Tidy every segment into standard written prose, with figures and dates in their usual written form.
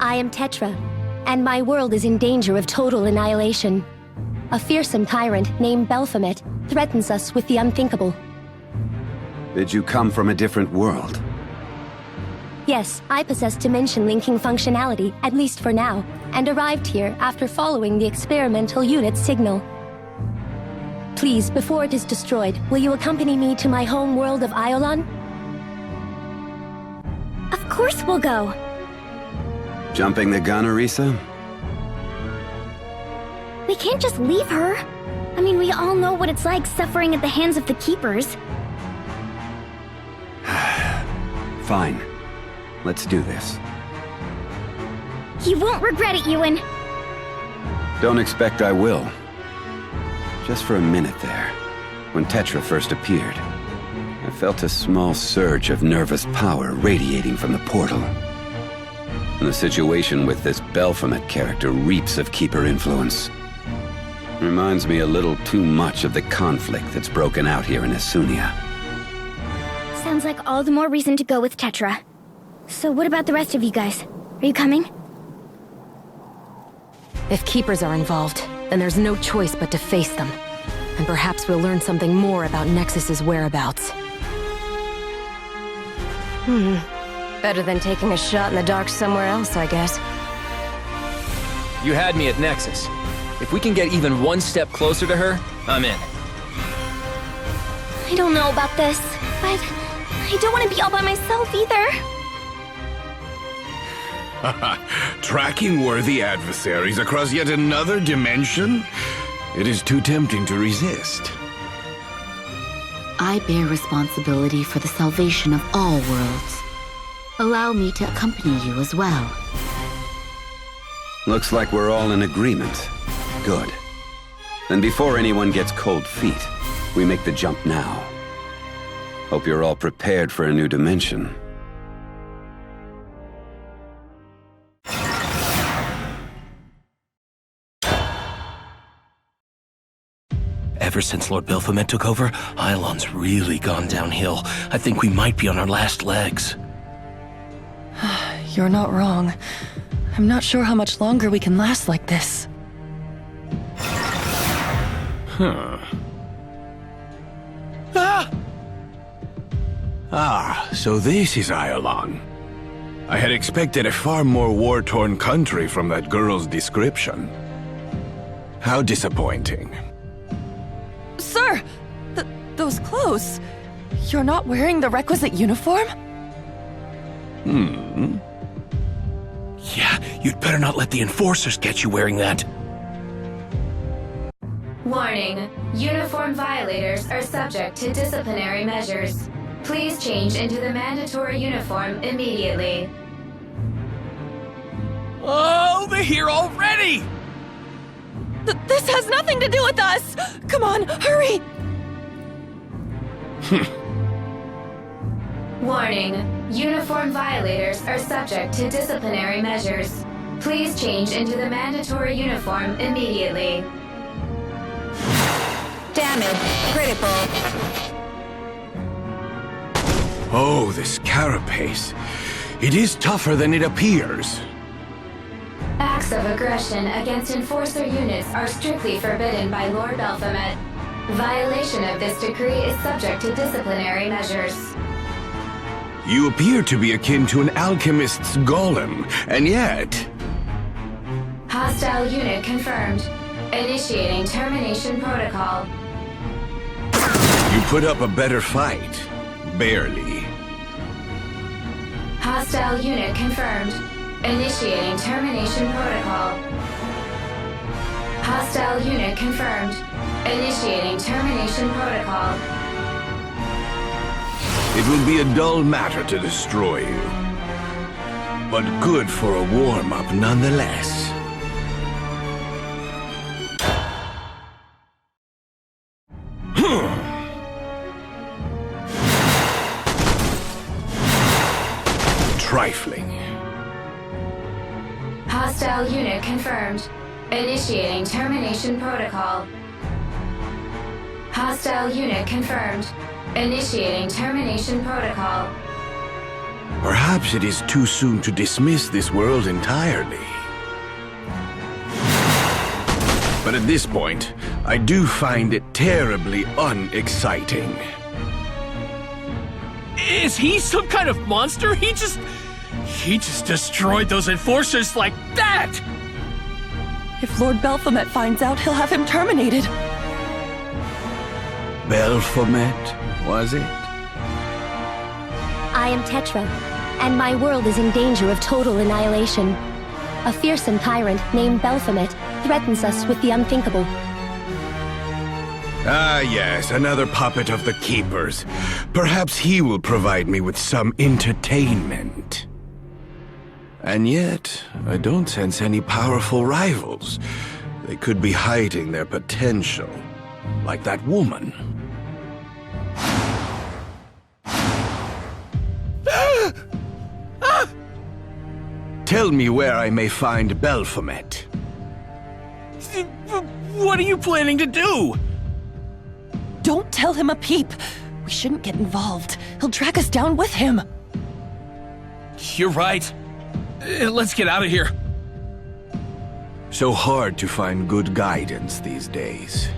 I am Tetra, and my world is in danger of total annihilation. A fearsome tyrant named Baphomet threatens us with the unthinkable. Did you come from a different world? Yes, I possess dimension-linking functionality, at least for now, and arrived here after following the experimental unit's signal. Please, before it is destroyed, will you accompany me to my home world of Aiolon? Of course we'll go! Jumping the gun, Urias? We can't just leave her. I mean, we all know what it's like suffering at the hands of the Keepers. Fine. Let's do this. You won't regret it, Ewan. Don't expect I will. Just for a minute there, when Tetra first appeared, I felt a small surge of nervous power radiating from the portal. And the situation with this Baphomet character reeks of Keeper influence. Reminds me a little too much of the conflict that's broken out here in Asunia. Sounds like all the more reason to go with Tetra. So what about the rest of you guys? Are you coming? If Keepers are involved, then there's no choice but to face them. And perhaps we'll learn something more about Nexus's whereabouts. Better than taking a shot in the dark somewhere else, I guess. You had me at Nexus. If we can get even one step closer to her, I'm in. I don't know about this, but I don't want to be all by myself either. Tracking worthy adversaries across yet another dimension? It is too tempting to resist. I bear responsibility for the salvation of all worlds. Allow me to accompany you as well. Looks like we're all in agreement. Good. Then before anyone gets cold feet, we make the jump now. Hope you're all prepared for a new dimension. Ever since Lord Baphomet took over, Aiolon's really gone downhill. I think we might be on our last legs. You're not wrong. I'm not sure how much longer we can last like this. So this is Aiolon. I had expected a far more war-torn country from that girl's description. How disappointing. Sir! Those clothes... You're not wearing the requisite uniform? Yeah, you'd better not let the Enforcers catch you wearing that. Warning. Uniform violators are subject to disciplinary measures. Please change into the mandatory uniform immediately. Oh, they're here already! This has nothing to do with us! Come on, hurry! Warning. Uniform violators are subject to disciplinary measures. Please change into the mandatory uniform immediately. Damage. Critical. Oh, this carapace. It is tougher than it appears. Acts of aggression against Enforcer units are strictly forbidden by Lord Baphomet. Violation of this decree is subject to disciplinary measures. You appear to be akin to an alchemist's golem, and yet... Hostile unit confirmed. Initiating termination protocol. You put up a better fight. Barely. Hostile unit confirmed. Initiating termination protocol. Hostile unit confirmed. Initiating termination protocol. It will be a dull matter to destroy you. But good for a warm-up nonetheless. Trifling. Hostile unit confirmed. Initiating termination protocol. Hostile unit confirmed. Initiating termination protocol. Perhaps it is too soon to dismiss this world entirely. But at this point, I do find it terribly unexciting. Is he some kind of monster? He just destroyed those enforcers like that! If Lord Belphomet finds out, he'll have him terminated. Belphomet, was it? I am Tetra, and my world is in danger of total annihilation. A fearsome tyrant named Belphomet threatens us with the unthinkable. Ah, yes, another puppet of the Keepers. Perhaps he will provide me with some entertainment. And yet, I don't sense any powerful rivals. They could be hiding their potential, like that woman. Tell me where I may find Belphomet. What are you planning to do? Don't tell him a peep. We shouldn't get involved. He'll drag us down with him. You're right. Let's get out of here. So hard to find good guidance these days.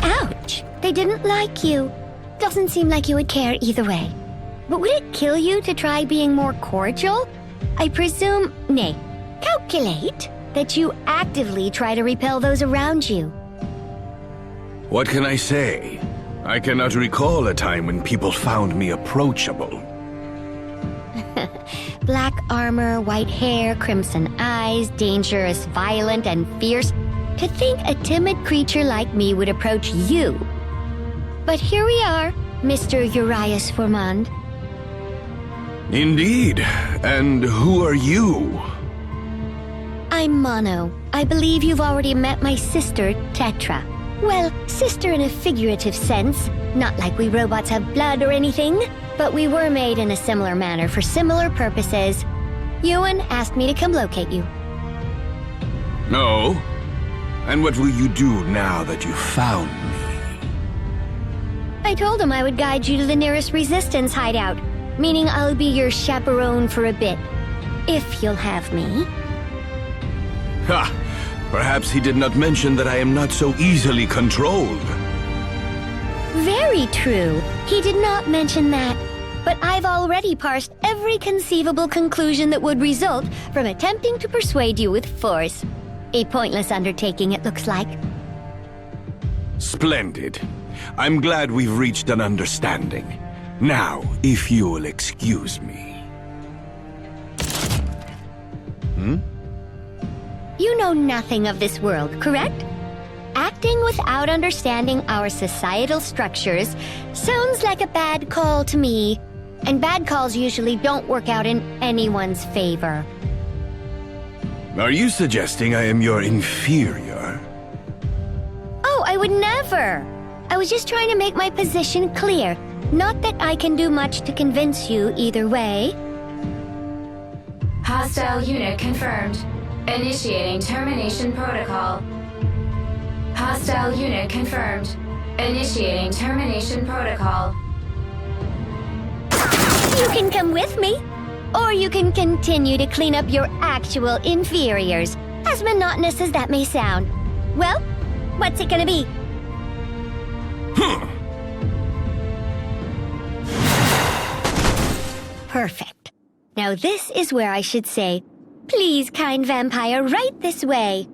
Ouch! They didn't like you. Doesn't seem like you would care either way. But would it kill you to try being more cordial? I presume, nay, calculate that you actively try to repel those around you. What can I say? I cannot recall a time when people found me approachable. Black armor, white hair, crimson eyes, dangerous, violent, and fierce. To think a timid creature like me would approach you. But here we are, Mr. Urias Formand. Indeed. And who are you? I'm Mono. I believe you've already met my sister, Tetra. Well, sister in a figurative sense. Not like we robots have blood or anything, but we were made in a similar manner for similar purposes. Ewan asked me to come locate you. No. And what will you do now that you found me? I told him I would guide you to the nearest resistance hideout, meaning I'll be your chaperone for a bit, if you'll have me. Ha! Perhaps he did not mention that I am not so easily controlled. Very true. He did not mention that. But I've already parsed every conceivable conclusion that would result from attempting to persuade you with force. A pointless undertaking, it looks like. Splendid. I'm glad we've reached an understanding. Now, if you will excuse me. You know nothing of this world, correct? Acting without understanding our societal structures sounds like a bad call to me, and bad calls usually don't work out in anyone's favor. Are you suggesting I am your inferior? Oh, I would never! I was just trying to make my position clear. Not that I can do much to convince you either way. Hostile unit confirmed. Initiating termination protocol. Hostile unit confirmed. Initiating termination protocol. You can come with me, or you can continue to clean up your actual inferiors, as monotonous as that may sound. Well, what's it gonna be? Perfect. Now this is where I should say, please, kind vampire, right this way.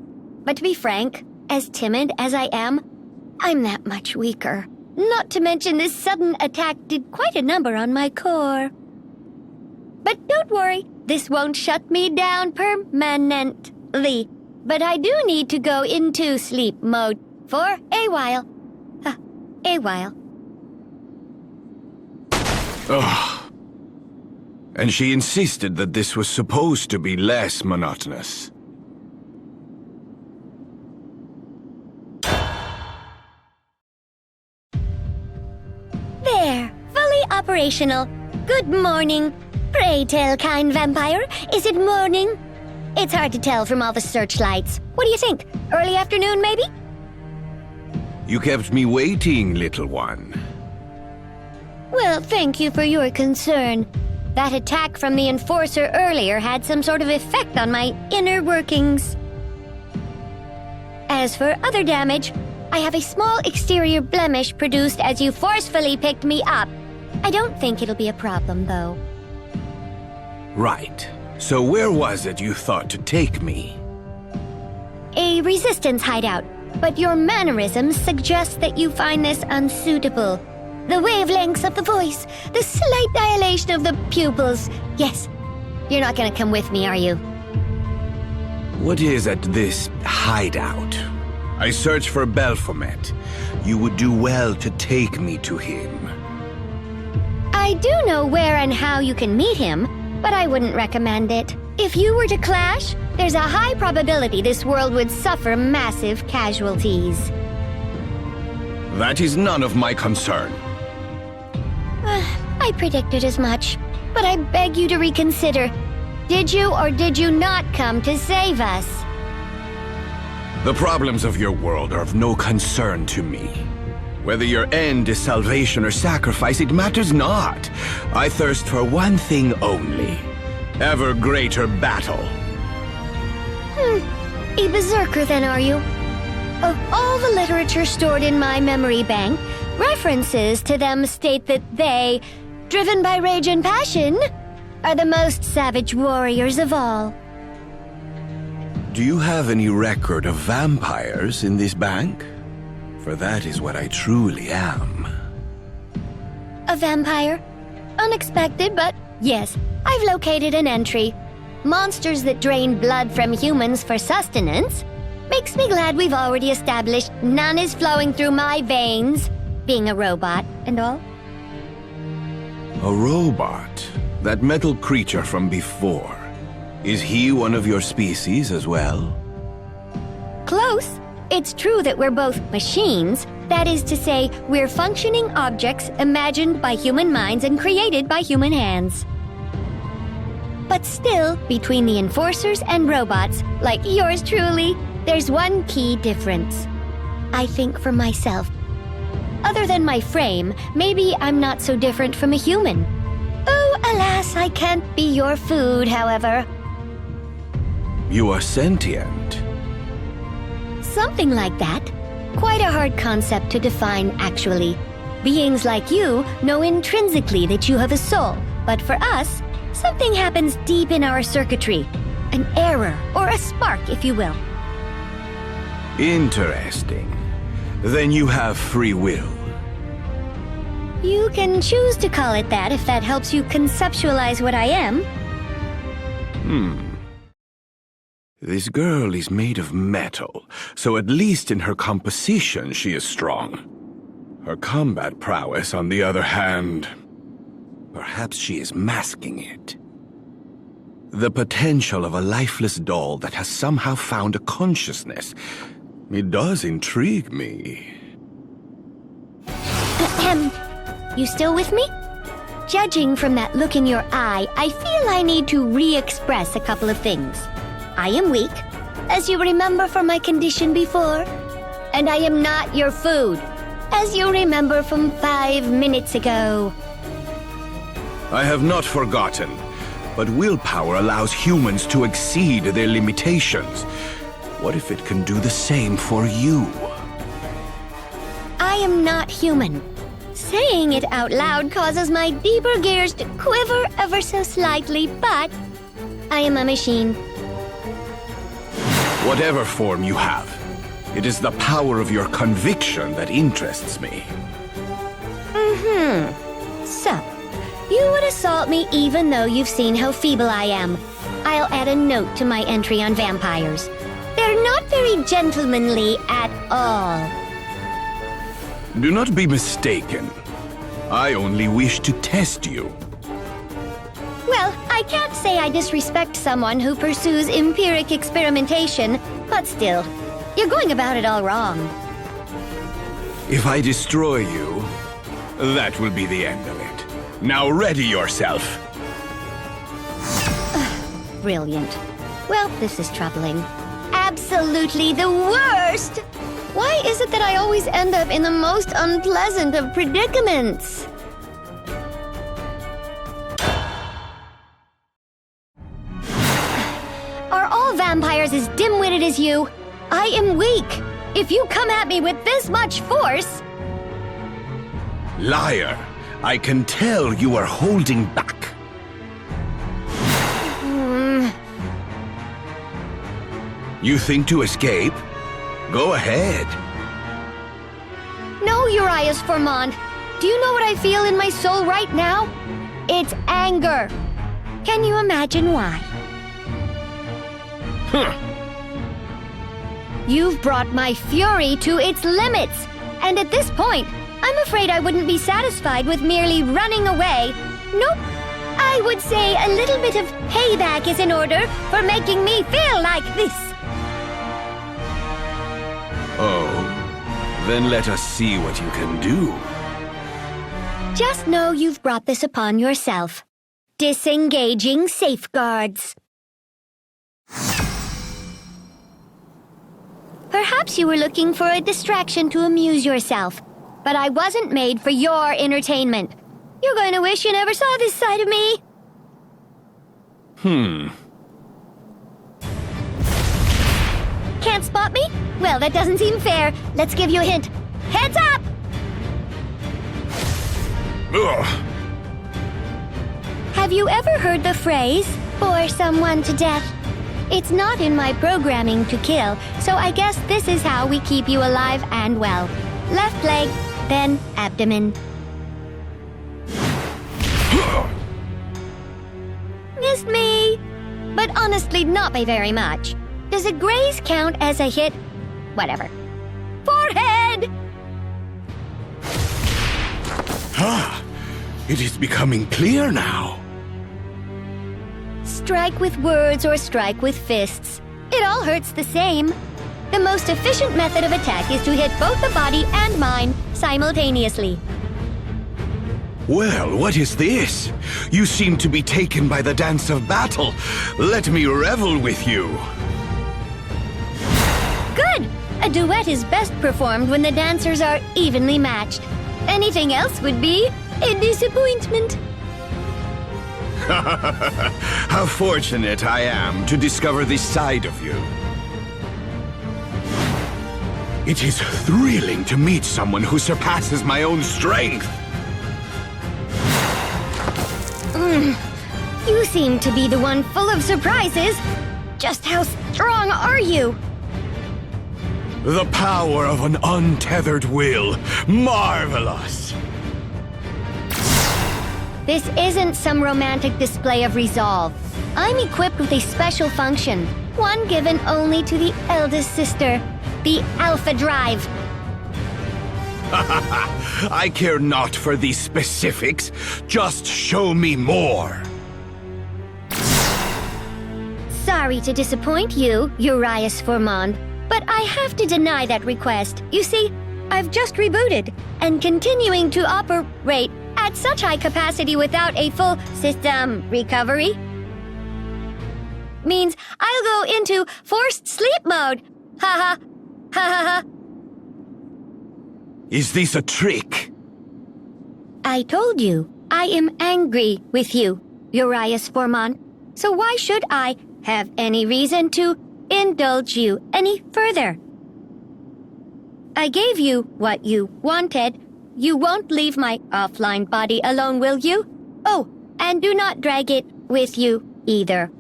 But to be frank, as timid as I am, I'm that much weaker. Not to mention this sudden attack did quite a number on my core. But don't worry, this won't shut me down permanently. But I do need to go into sleep mode for a while. A while. Ugh. And she insisted that this was supposed to be less monotonous. There, fully operational. Good morning. Pray tell, kind vampire, is it morning? It's hard to tell from all the searchlights. What do you think? Early afternoon, maybe? You kept me waiting, little one. Well, thank you for your concern. That attack from the Enforcer earlier had some sort of effect on my inner workings. As for other damage, I have a small exterior blemish produced as you forcefully picked me up. I don't think it'll be a problem, though. Right. So where was it you thought to take me? A resistance hideout, but your mannerisms suggest that you find this unsuitable. The wavelengths of the voice, the slight dilation of the pupils. Yes, you're not gonna come with me, are you? What is at this hideout? I search for Baphomet. You would do well to take me to him. I do know where and how you can meet him, but I wouldn't recommend it. If you were to clash, there's a high probability this world would suffer massive casualties. That is none of my concern. I predicted as much, but I beg you to reconsider. Did you or did you not come to save us? The problems of your world are of no concern to me. Whether your end is salvation or sacrifice, it matters not. I thirst for one thing only. Ever greater battle. A berserker then, are you? Of all the literature stored in my memory bank, references to them state that they, driven by rage and passion, are the most savage warriors of all. Do you have any record of vampires in this bank? For that is what I truly am. A vampire? Unexpected, but yes, I've located an entry. Monsters that drain blood from humans for sustenance. Makes me glad we've already established none is flowing through my veins, being a robot and all. A robot? That metal creature from before. Is he one of your species as well? Close. It's true that we're both machines. That is to say, we're functioning objects imagined by human minds and created by human hands. But still, between the Enforcers and robots, like yours truly, there's one key difference. I think for myself. Other than my frame, maybe I'm not so different from a human. Oh, alas, I can't be your food, however. You are sentient. Something like that. Quite a hard concept to define, actually. Beings like you know intrinsically that you have a soul, but for us, something happens deep in our circuitry. An error, or a spark, if you will. Interesting. Then you have free will. You can choose to call it that if that helps you conceptualize what I am. This girl is made of metal, so at least in her composition she is strong. Her combat prowess, on the other hand, perhaps she is masking it. The potential of a lifeless doll that has somehow found a consciousness, it does intrigue me. You still with me? Judging from that look in your eye, I feel I need to re-express a couple of things. I am weak, as you remember from my condition before. And I am not your food, as you remember from 5 minutes ago. I have not forgotten, but willpower allows humans to exceed their limitations. What if it can do the same for you? I am not human. Saying it out loud causes my deeper gears to quiver ever so slightly, but I am a machine. Whatever form you have, it is the power of your conviction that interests me. So, you would assault me even though you've seen how feeble I am. I'll add a note to my entry on vampires. They're not very gentlemanly at all. Do not be mistaken. I only wish to test you. Well, I can't say I disrespect someone who pursues empiric experimentation, but still, you're going about it all wrong. If I destroy you, that will be the end of it. Now ready yourself. Brilliant. Well, this is troubling. Absolutely the worst! Why is it that I always end up in the most unpleasant of predicaments? all vampires as dim-witted as you? I am weak. If you come at me with this much force... Liar! I can tell you are holding back. You think to escape? Go ahead. No, Urias Formond. Do you know what I feel in my soul right now? It's anger. Can you imagine why? You've brought my fury to its limits. And at this point, I'm afraid I wouldn't be satisfied with merely running away. Nope. I would say a little bit of payback is in order for making me feel like this. Oh, then let us see what you can do. Just know you've brought this upon yourself. Disengaging safeguards. Perhaps you were looking for a distraction to amuse yourself, but I wasn't made for your entertainment. You're going to wish you never saw this side of me. Can't spot me? Well, that doesn't seem fair. Let's give you a hint. Heads up! Ugh. Have you ever heard the phrase, bore someone to death? It's not in my programming to kill, so I guess this is how we keep you alive and well. Left leg, then abdomen. Missed me! But honestly, not by very much. Does a graze count as a hit? Whatever. Forehead! It is becoming clear now. Strike with words or strike with fists. It all hurts the same. The most efficient method of attack is to hit both the body and mind simultaneously. Well, what is this? You seem to be taken by the dance of battle. Let me revel with you. Good! A duet is best performed when the dancers are evenly matched. Anything else would be a disappointment. How fortunate I am to discover this side of you. It is thrilling to meet someone who surpasses my own strength. You seem to be the one full of surprises. Just how strong are you? The power of an untethered will. Marvelous! This isn't some romantic display of resolve. I'm equipped with a special function, one given only to the eldest sister, the Alpha Drive. I care not for these specifics. Just show me more. Sorry to disappoint you, Urias Formond, but I have to deny that request. You see, I've just rebooted, and continuing to operate at such high capacity without a full system recovery means I'll go into forced sleep mode. Ha ha. Ha ha ha. Is this a trick? I told you, I am angry with you, Urias Formond. So why should I have any reason to indulge you any further? I gave you what you wanted. You won't leave my offline body alone, will you? Oh, and do not drag it with you either.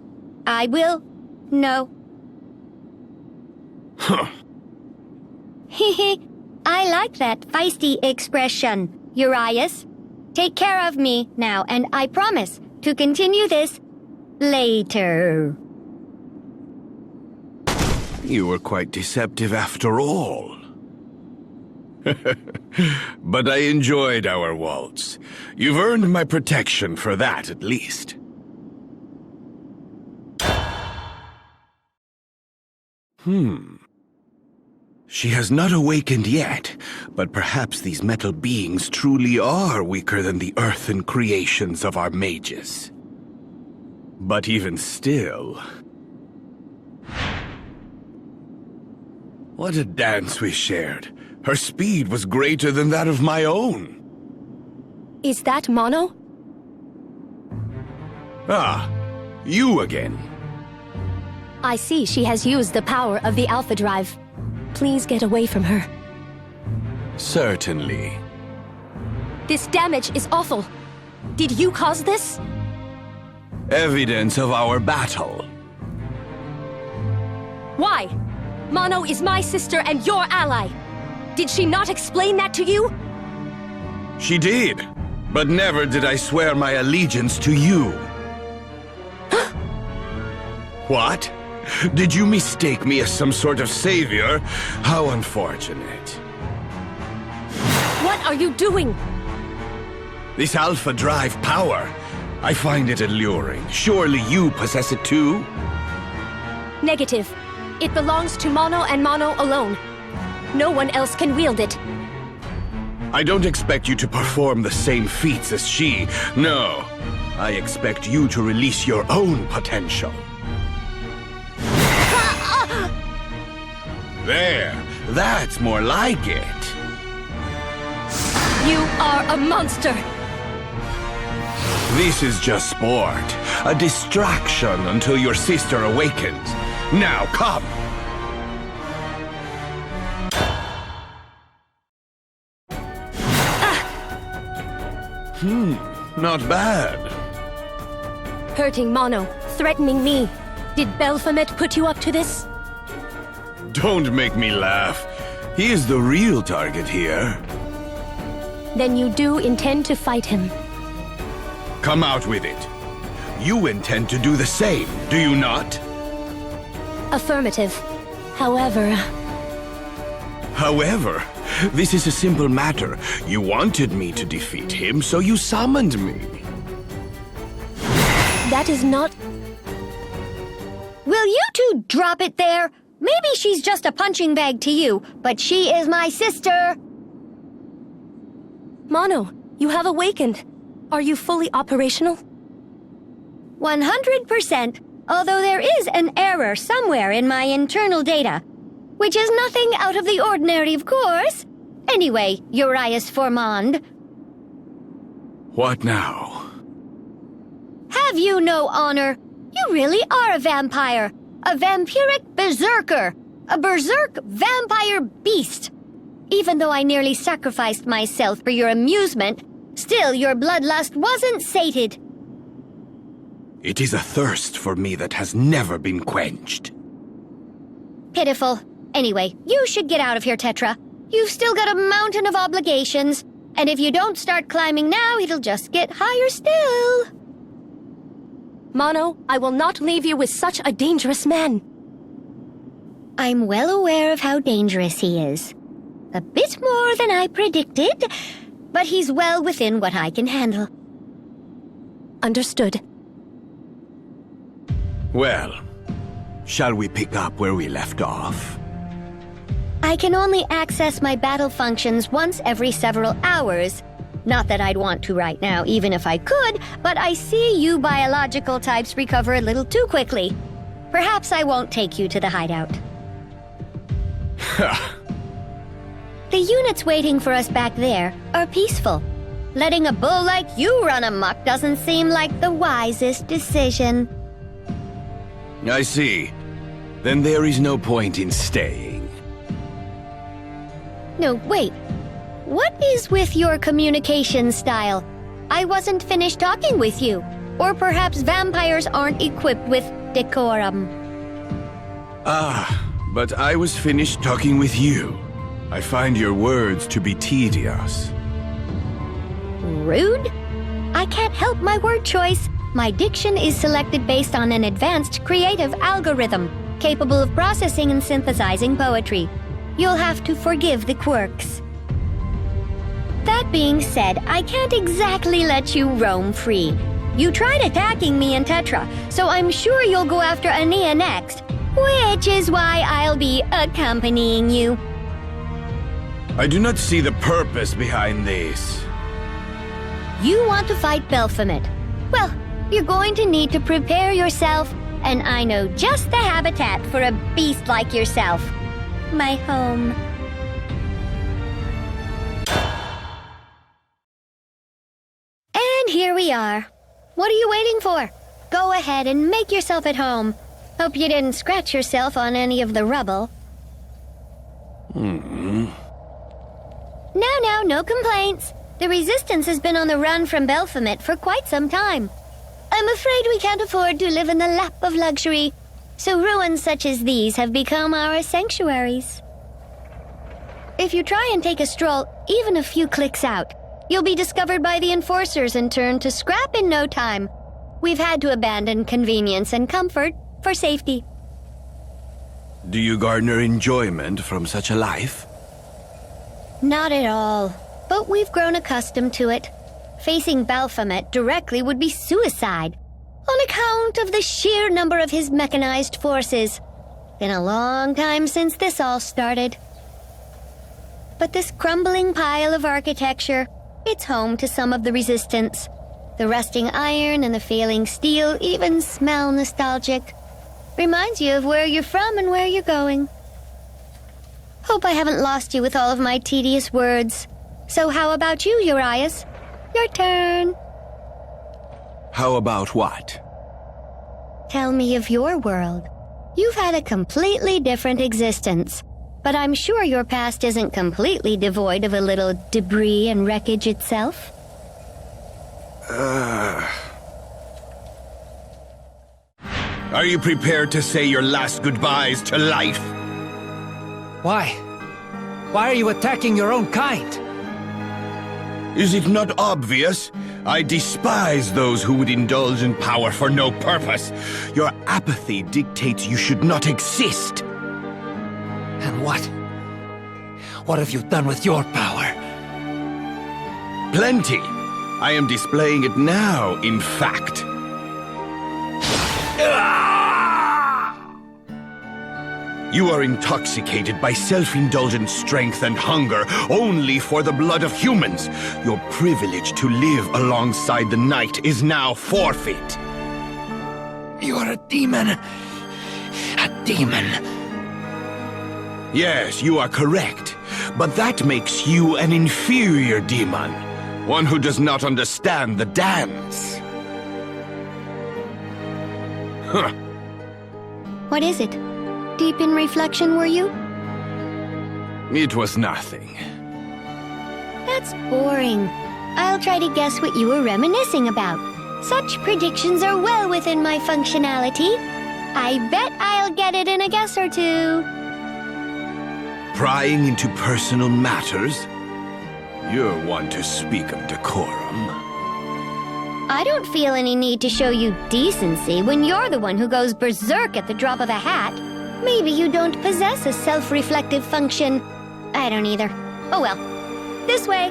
I will. No. Huh. Hehe. I like that feisty expression, Urias. Take care of me now, and I promise to continue this later. You were quite deceptive after all. But I enjoyed our waltz. You've earned my protection for that, at least. She has not awakened yet, but perhaps these metal beings truly are weaker than the earthen creations of our mages. But even still... What a dance we shared. Her speed was greater than that of my own. Is that Mono? Ah, you again. I see she has used the power of the Alpha Drive. Please get away from her. Certainly. This damage is awful. Did you cause this? Evidence of our battle. Why? Mono is my sister and your ally. Did she not explain that to you? She did, but never did I swear my allegiance to you. What? Did you mistake me as some sort of savior? How unfortunate. What are you doing? This Alpha Drive power, I find it alluring. Surely you possess it too? Negative. It belongs to Mono and Mono alone. No one else can wield it. I don't expect you to perform the same feats as she. No. I expect you to release your own potential. There. That's more like it. You are a monster! This is just sport. A distraction until your sister awakens. Now, come! Not bad. Hurting Mono, threatening me. Did Baphomet put you up to this? Don't make me laugh. He is the real target here. Then you do intend to fight him. Come out with it. You intend to do the same, do you not? Affirmative. However, this is a simple matter. You wanted me to defeat him, so you summoned me. that is not... Will you two drop it there? Maybe she's just a punching bag to you, but she is my sister. Mono, you have awakened. Are you fully operational? 100%, although there is an error somewhere in my internal data, which is nothing out of the ordinary, of course. Anyway, Urias Formand. What now? Have you no honor? You really are a vampire. A vampiric berserker. A berserk vampire beast. Even though I nearly sacrificed myself for your amusement, still your bloodlust wasn't sated. It is a thirst for me that has never been quenched. Pitiful. Anyway, you should get out of here, Tetra. You've still got a mountain of obligations, and if you don't start climbing now, it'll just get higher still. Mono, I will not leave you with such a dangerous man. I'm well aware of how dangerous he is. A bit more than I predicted, but he's well within what I can handle. Understood. Well, shall we pick up where we left off? I can only access my battle functions once every several hours. Not that I'd want to right now, even if I could, but I see you biological types recover a little too quickly. Perhaps I won't take you to the hideout. The units waiting for us back there are peaceful. Letting a bull like you run amok doesn't seem like the wisest decision. I see. Then there is no point in staying. No, wait. What is with your communication style? I wasn't finished talking with you. Or perhaps vampires aren't equipped with decorum. But I was finished talking with you. I find your words to be tedious. Rude? I can't help my word choice. My diction is selected based on an advanced creative algorithm, capable of processing and synthesizing poetry. You'll have to forgive the quirks. That being said, I can't exactly let you roam free. You tried attacking me and Tetra, so I'm sure you'll go after Ania next, which is why I'll be accompanying you. I do not see the purpose behind this. You want to fight Baphomet. Well, you're going to need to prepare yourself, and I know just the habitat for a beast like yourself. My home. And here we are. What are you waiting for? Go ahead and make yourself at home. Hope you didn't scratch yourself on any of the rubble. No complaints. The Resistance has been on the run from Baphomet for quite some time. I'm afraid we can't afford to live in the lap of luxury, so ruins such as these have become our sanctuaries. If you try and take a stroll, even a few clicks out, you'll be discovered by the enforcers and turned to scrap in no time. We've had to abandon convenience and comfort for safety. Do you garner enjoyment from such a life? Not at all, but we've grown accustomed to it. Facing Baphomet directly would be suicide, on account of the sheer number of his mechanized forces. Been a long time since this all started. But this crumbling pile of architecture, it's home to some of the Resistance. The rusting iron and the failing steel even smell nostalgic. Reminds you of where you're from and where you're going. Hope I haven't lost you with all of my tedious words. So how about you, Urias? Your turn. How about what? Tell me of your world. You've had a completely different existence, but I'm sure your past isn't completely devoid of a little debris and wreckage itself. Are you prepared to say your last goodbyes to life? Why? Why are you attacking your own kind? Is it not obvious? I despise those who would indulge in power for no purpose. Your apathy dictates you should not exist. And what? What have you done with your power? Plenty. I am displaying it now, in fact. You are intoxicated by self-indulgent strength and hunger only for the blood of humans. Your privilege to live alongside the night is now forfeit. You are a demon. A demon. Yes, you are correct. But that makes you an inferior demon. One who does not understand the dance. Huh. What is it? Deep in reflection, were you? It was nothing. That's boring. I'll try to guess what you were reminiscing about. Such predictions are well within my functionality. I bet I'll get it in a guess or two. Prying into personal matters? You're one to speak of decorum. I don't feel any need to show you decency when you're the one who goes berserk at the drop of a hat. Maybe you don't possess a self-reflective function. I don't either. Oh well. This way.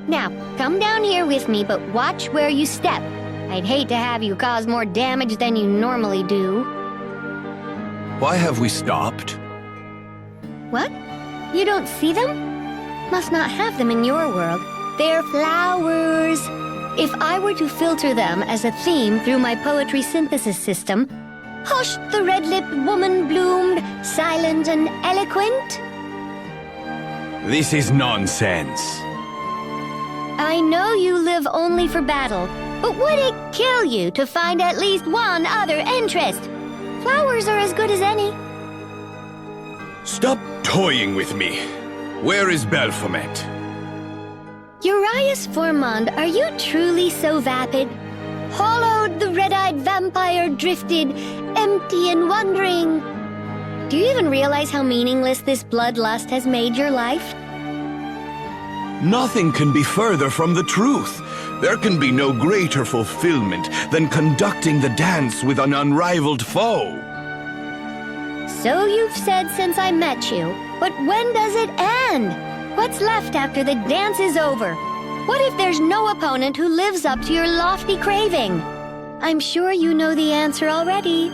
Now, come down here with me, but watch where you step. I'd hate to have you cause more damage than you normally do. Why have we stopped? What? You don't see them? Must not have them in your world. They're flowers. If I were to filter them as a theme through my poetry synthesis system, hushed the red-lipped woman bloomed, silent and eloquent. This is nonsense. I know you live only for battle, but would it kill you to find at least one other interest? Flowers are as good as any. Stop toying with me. Where is Baphomet? Urias Formond, are you truly so vapid? Hollowed, the red-eyed vampire drifted, empty and wondering. Do you even realize how meaningless this bloodlust has made your life? Nothing can be further from the truth. There can be no greater fulfillment than conducting the dance with an unrivaled foe. So you've said since I met you, but when does it end? What's left after the dance is over? What if there's no opponent who lives up to your lofty craving? I'm sure you know the answer already.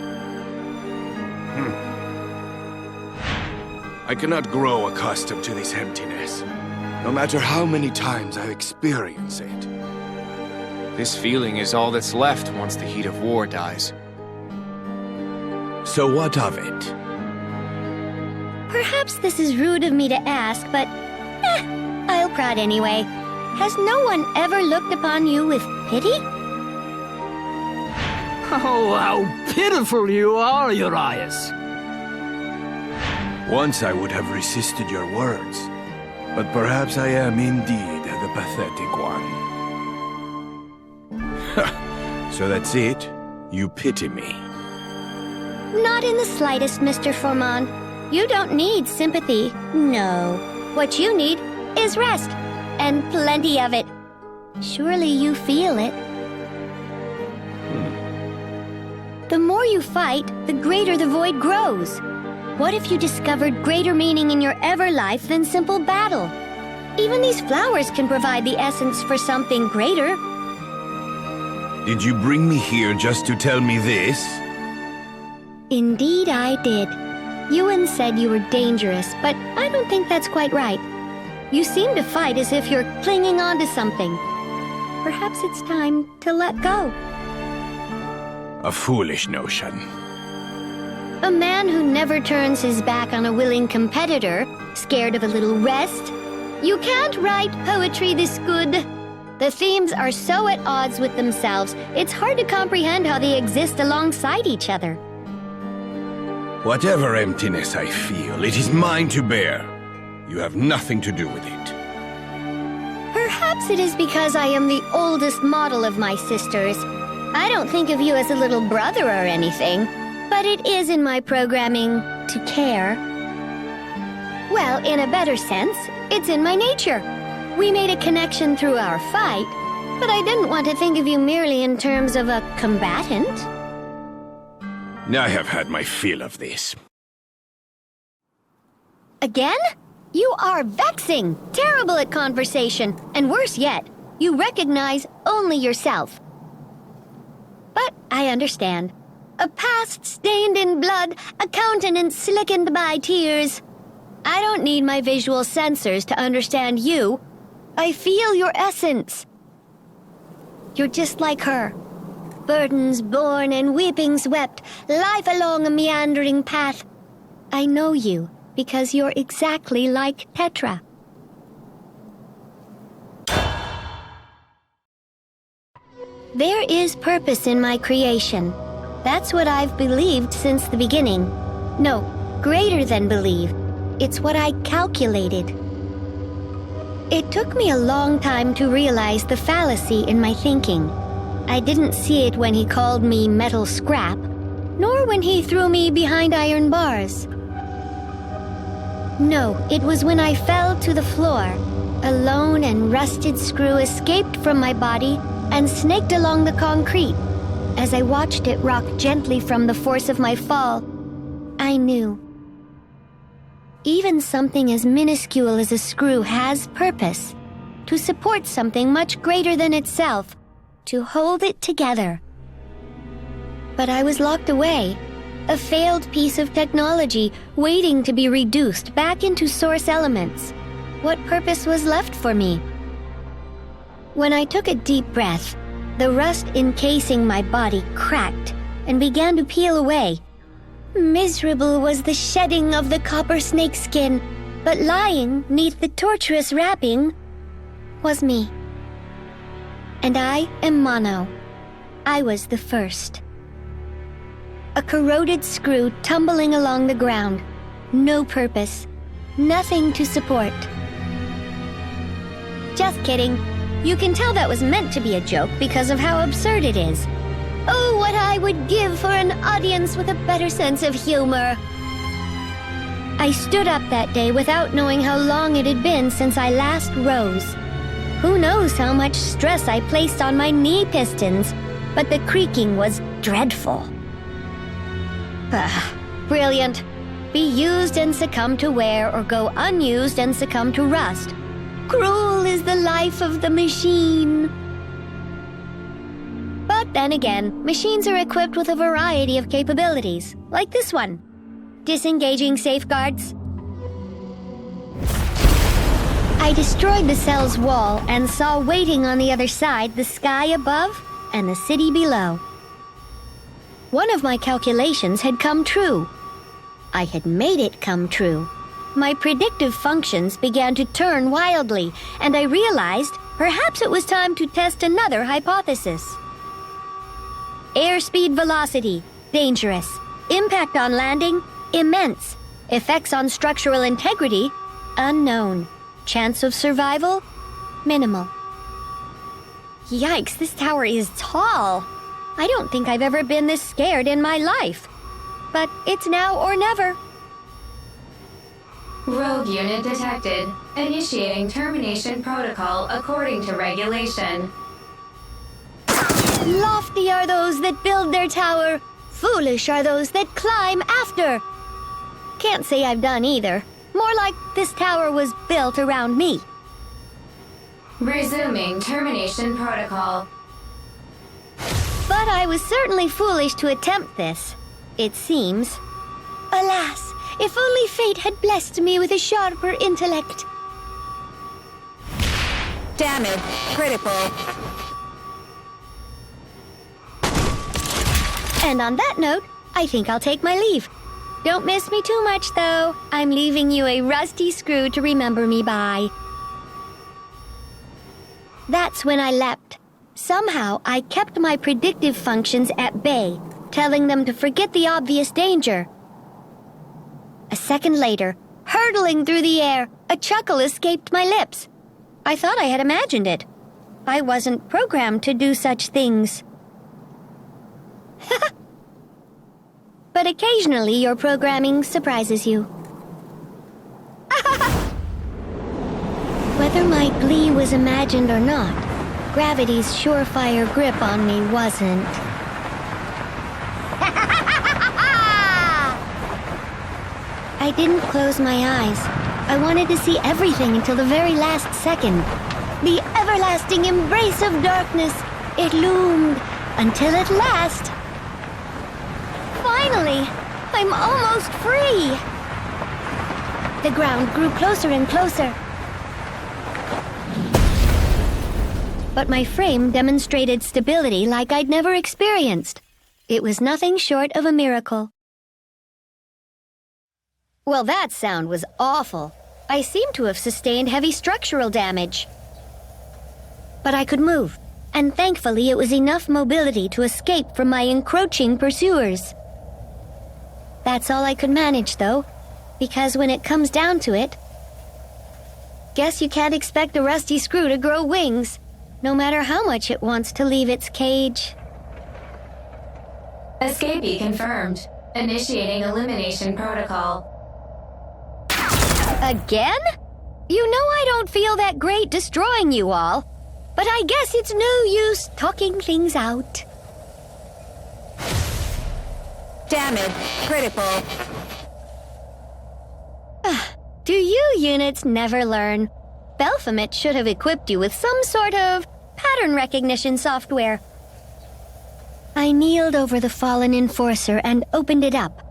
I cannot grow accustomed to this emptiness, no matter how many times I experience it. This feeling is all that's left once the heat of war dies. So what of it? Perhaps this is rude of me to ask, but I'll prod anyway. Has no one ever looked upon you with pity? Oh, how pitiful you are, Urias. Once I would have resisted your words, but perhaps I am indeed the pathetic one. So that's it? You pity me? Not in the slightest, Mr. Forman. You don't need sympathy. No. What you need is rest. And plenty of it. Surely you feel it. The more you fight, the greater the void grows. What if you discovered greater meaning in your ever life than simple battle? Even these flowers can provide the essence for something greater. Did you bring me here just to tell me this? Indeed I did. Ewan said you were dangerous, but I don't think that's quite right. You seem to fight as if you're clinging on to something. Perhaps it's time to let go. A foolish notion. A man who never turns his back on a willing competitor, scared of a little rest. You can't write poetry this good. The themes are so at odds with themselves, it's hard to comprehend how they exist alongside each other. Whatever emptiness I feel, it is mine to bear. You have nothing to do with it. Perhaps it is because I am the oldest model of my sisters. I don't think of you as a little brother or anything, but it is in my programming to care. Well, in a better sense, it's in my nature. We made a connection through our fight, but I didn't want to think of you merely in terms of a combatant. I have had my fill of this. Again? You are vexing, terrible at conversation, and worse yet, you recognize only yourself. But I understand. A past stained in blood, a countenance slickened by tears. I don't need my visual sensors to understand you. I feel your essence. You're just like her. Burdens borne and weepings wept, life along a meandering path. I know you because you're exactly like Tetra. There is purpose in my creation. That's what I've believed since the beginning. No, greater than believe. It's what I calculated. It took me a long time to realize the fallacy in my thinking. I didn't see it when he called me metal scrap, nor when he threw me behind iron bars. No, it was when I fell to the floor. A lone and rusted screw escaped from my body and snaked along the concrete. As I watched it rock gently from the force of my fall, I knew. Even something as minuscule as a screw has purpose, to support something much greater than itself, to hold it together. But I was locked away, a failed piece of technology waiting to be reduced back into source elements. What purpose was left for me? When I took a deep breath, the rust encasing my body cracked and began to peel away. Miserable was the shedding of the copper snake skin, but lying neath the tortuous wrapping was me. And I am Mono. I was the first. A corroded screw tumbling along the ground. No purpose. Nothing to support. Just kidding. You can tell that was meant to be a joke because of how absurd it is. Oh, what I would give for an audience with a better sense of humor. I stood up that day without knowing how long it had been since I last rose. Who knows how much stress I placed on my knee pistons, but the creaking was dreadful. Brilliant. Be used and succumb to wear, or go unused and succumb to rust. Cruel is the life of the machine. But then again, machines are equipped with a variety of capabilities, like this one. Disengaging safeguards. I destroyed the cell's wall and saw waiting on the other side the sky above and the city below. One of my calculations had come true. I had made it come true. My predictive functions began to turn wildly, and I realized perhaps it was time to test another hypothesis. Airspeed velocity, dangerous. Impact on landing, immense. Effects on structural integrity, unknown. Chance of survival, minimal. Yikes, this tower is tall. I don't think I've ever been this scared in my life. But it's now or never. Rogue unit detected. Initiating termination protocol according to regulation. Lofty are those that build their tower. Foolish are those that climb after. Can't say I've done either. More like this tower was built around me. Resuming termination protocol. But I was certainly foolish to attempt this, it seems. Alas, if only fate had blessed me with a sharper intellect. Damage. Critical. And on that note, I think I'll take my leave. Don't miss me too much, though. I'm leaving you a rusty screw to remember me by. That's when I leapt. Somehow, I kept my predictive functions at bay, telling them to forget the obvious danger. A second later, hurtling through the air, a chuckle escaped my lips. I thought I had imagined it. I wasn't programmed to do such things. But occasionally your programming surprises you. Whether my glee was imagined or not, gravity's surefire grip on me wasn't. I didn't close my eyes. I wanted to see everything until the very last second. The everlasting embrace of darkness. It loomed until at last. Finally, I'm almost free. The ground grew closer and closer. But my frame demonstrated stability like I'd never experienced. It was nothing short of a miracle. Well, that sound was awful. I seem to have sustained heavy structural damage. But I could move, and thankfully it was enough mobility to escape from my encroaching pursuers. That's all I could manage, though, because when it comes down to it, guess you can't expect a rusty screw to grow wings, no matter how much it wants to leave its cage. Escapee confirmed. Initiating elimination protocol. Again? You know I don't feel that great destroying you all, but I guess it's no use talking things out. Damage. Critical. Do you units never learn? Baphomet should have equipped you with some sort of pattern recognition software. I kneeled over the fallen enforcer and opened it up,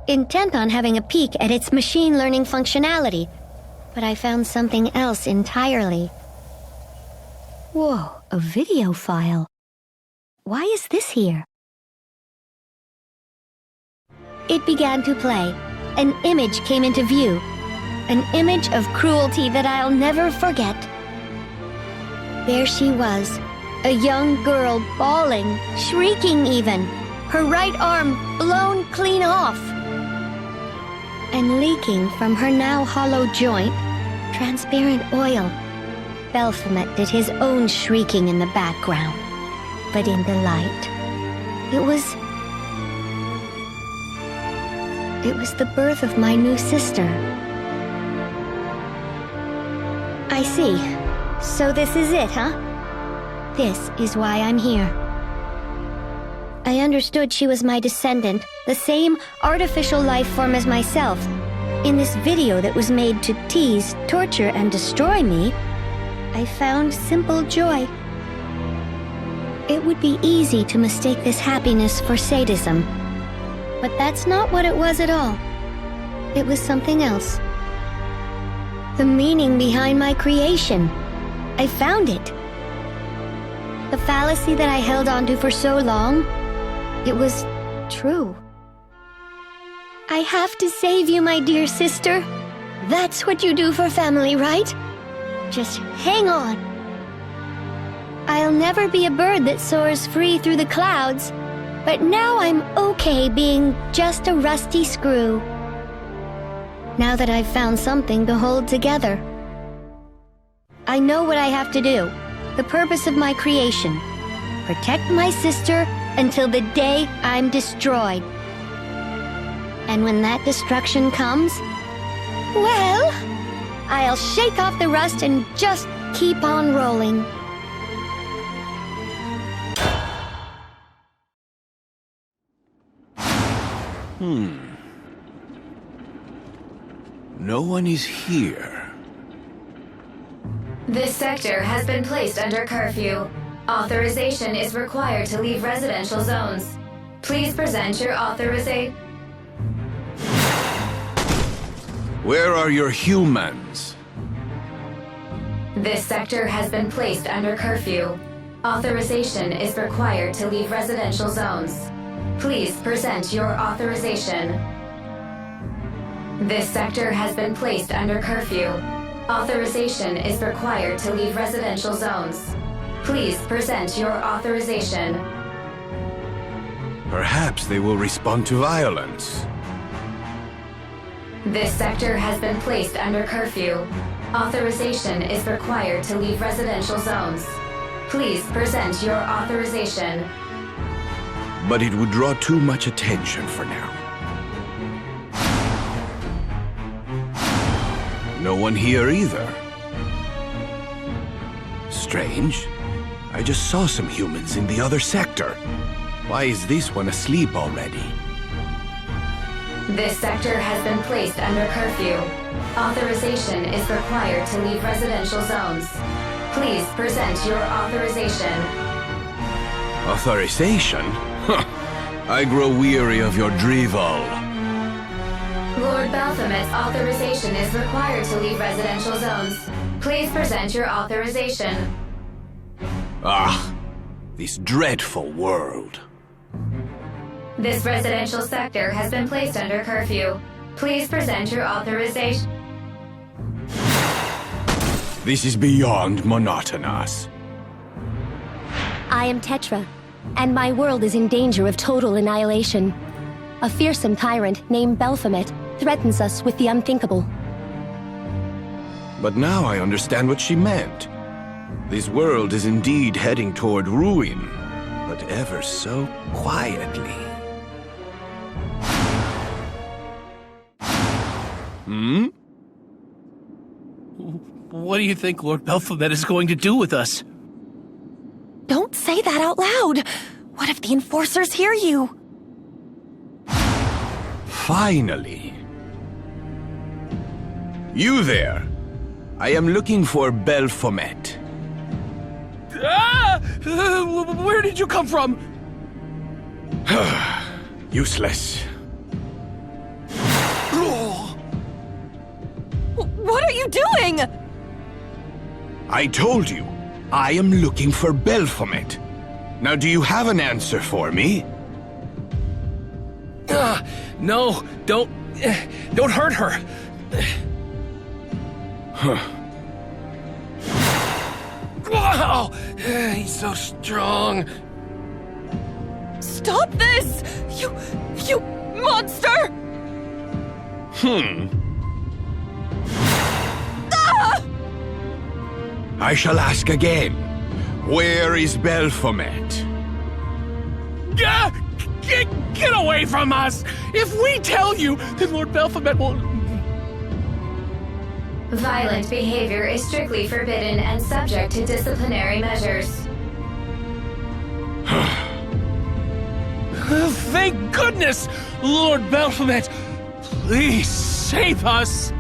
intent on having a peek at its machine learning functionality, but I found something else entirely. Whoa, a video file. Why is this here? It began to play. An image came into view. An image of cruelty that I'll never forget. There she was, a young girl bawling, shrieking even, her right arm blown clean off. And leaking from her now hollow joint, transparent oil. Baphomet did his own shrieking in the background, but in the light, it was the birth of my new sister. I see. So this is it, huh? This is why I'm here. I understood she was my descendant, the same artificial life form as myself. In this video that was made to tease, torture, and destroy me, I found simple joy. It would be easy to mistake this happiness for sadism, but that's not what it was at all. It was something else. The meaning behind my creation. I found it. The fallacy that I held onto for so long, it was true. I have to save you, my dear sister. That's what you do for family, right? Just hang on. I'll never be a bird that soars free through the clouds, But now I'm okay being just a rusty screw. Now that I've found something to hold together. I know what I have to do. The purpose of my creation. Protect my sister until the day I'm destroyed. And when that destruction comes, well, I'll shake off the rust and just keep on rolling. No one is here. This sector has been placed under curfew. Authorization is required to leave residential zones. Please present your authorization. Where are your humans? This sector has been placed under curfew. Authorization is required to leave residential zones. Please present your authorization. This sector has been placed under curfew. Authorization is required to leave residential zones. Please present your authorization. Perhaps they will respond to violence. This sector has been placed under curfew. Authorization is required to leave residential zones. Please present your authorization. But it would draw too much attention for now. No one here either. Strange. I just saw some humans in the other sector. Why is this one asleep already? This sector has been placed under curfew. Authorization is required to leave residential zones. Please present your authorization. Authorization? Huh. I grow weary of your drivel. Lord Baphomet's authorization is required to leave residential zones. Please present your authorization. Ah, this dreadful world. This residential sector has been placed under curfew. Please present your authorization. This is beyond monotonous. I am Tetra, and my world is in danger of total annihilation. A fearsome tyrant named Baphomet threatens us with the unthinkable. But now I understand what she meant. This world is indeed heading toward ruin, but ever so quietly. What do you think Lord Baphomet is going to do with us? Don't say that out loud! What if the Enforcers hear you? Finally. You there. I am looking for Baphomet. Ah! Where did you come from? Useless. What are you doing? I told you, I am looking for Baphomet. Now do you have an answer for me? No, don't hurt her. Wow, he's so strong. Stop this! You monster! I shall ask again. Where is Baphomet? Get away from us! If we tell you, then Lord Baphomet will... Violent behavior is strictly forbidden and subject to disciplinary measures. Thank goodness! Lord Baphomet, please save us!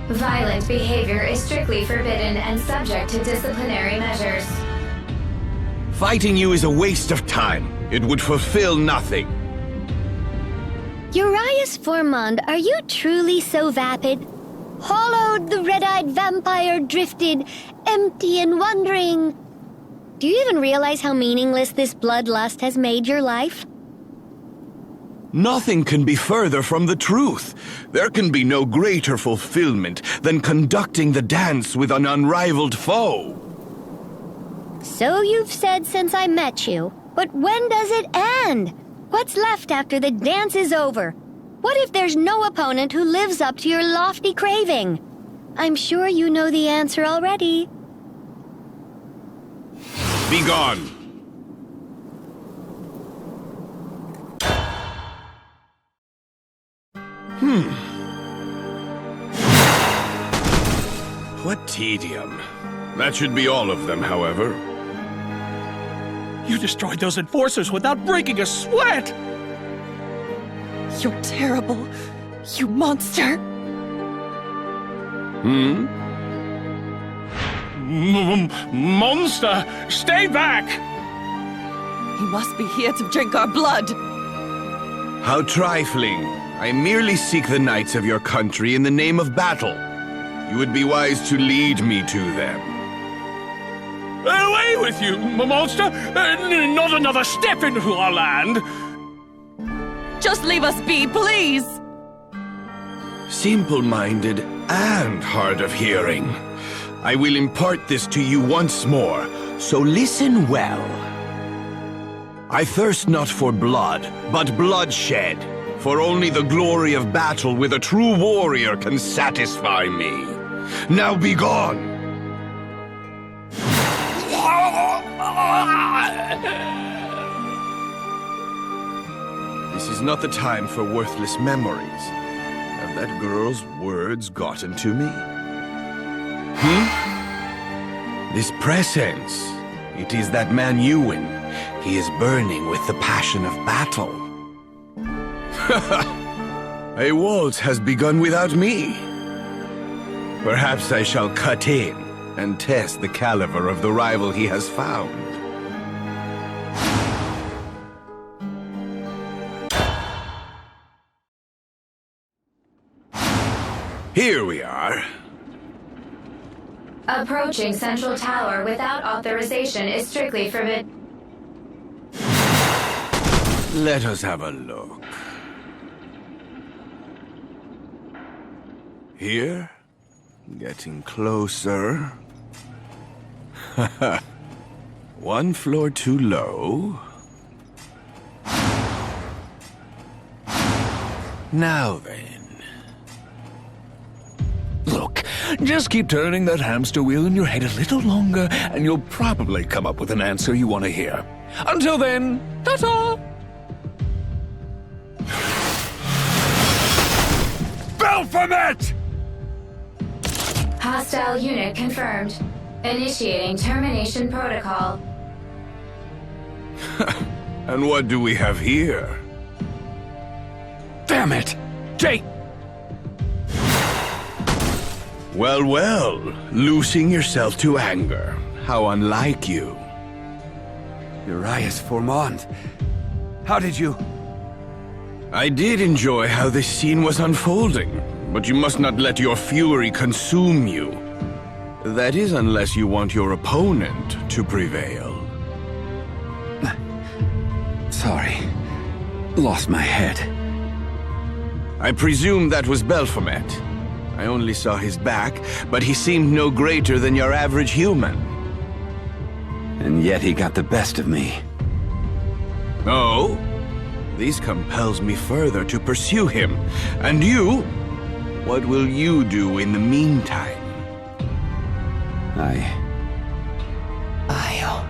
Violent behavior is strictly forbidden and subject to disciplinary measures. Fighting you is a waste of time. It would fulfill nothing. Urias Formond, are you truly so vapid? Hollowed the red-eyed vampire drifted, empty and wondering. Do you even realize how meaningless this bloodlust has made your life? Nothing can be further from the truth. There can be no greater fulfillment than conducting the dance with an unrivaled foe. So you've said since I met you. But when does it end? What's left after the dance is over? What if there's no opponent who lives up to your lofty craving? I'm sure you know the answer already. Be gone! What tedium. That should be all of them, however. You destroyed those enforcers without breaking a sweat! You're terrible, you monster! Monster! Stay back! He must be here to drink our blood! How trifling. I merely seek the knights of your country in the name of battle. You would be wise to lead me to them. Away with you, monster! Not another step into our land! Just leave us be, please! Simple-minded and hard of hearing. I will impart this to you once more, so listen well. I thirst not for blood, but bloodshed, for only the glory of battle with a true warrior can satisfy me. Now be gone! This is not the time for worthless memories. Have that girl's words gotten to me? This presence. It is that man Ewan. He is burning with the passion of battle. A waltz has begun without me. Perhaps I shall cut in and test the caliber of the rival he has found. Here we are. Approaching Central Tower without authorization is strictly forbidden. Let us have a look. Here? Getting closer. One floor too low. Now then. Look, just keep turning that hamster wheel in your head a little longer, and you'll probably come up with an answer you want to hear. Until then, ta-ta! Belphomet! Hostile unit confirmed. Initiating termination protocol. And what do we have here? Damn it! Jake! Well, well, losing yourself to anger. How unlike you. Urias Formond. How did you... I did enjoy how this scene was unfolding, but you must not let your fury consume you. That is, unless you want your opponent to prevail. Sorry. Lost my head. I presume that was Belphomet. I only saw his back, but he seemed no greater than your average human. And yet he got the best of me. Oh? This compels me further to pursue him. And you? What will you do in the meantime? Aiol.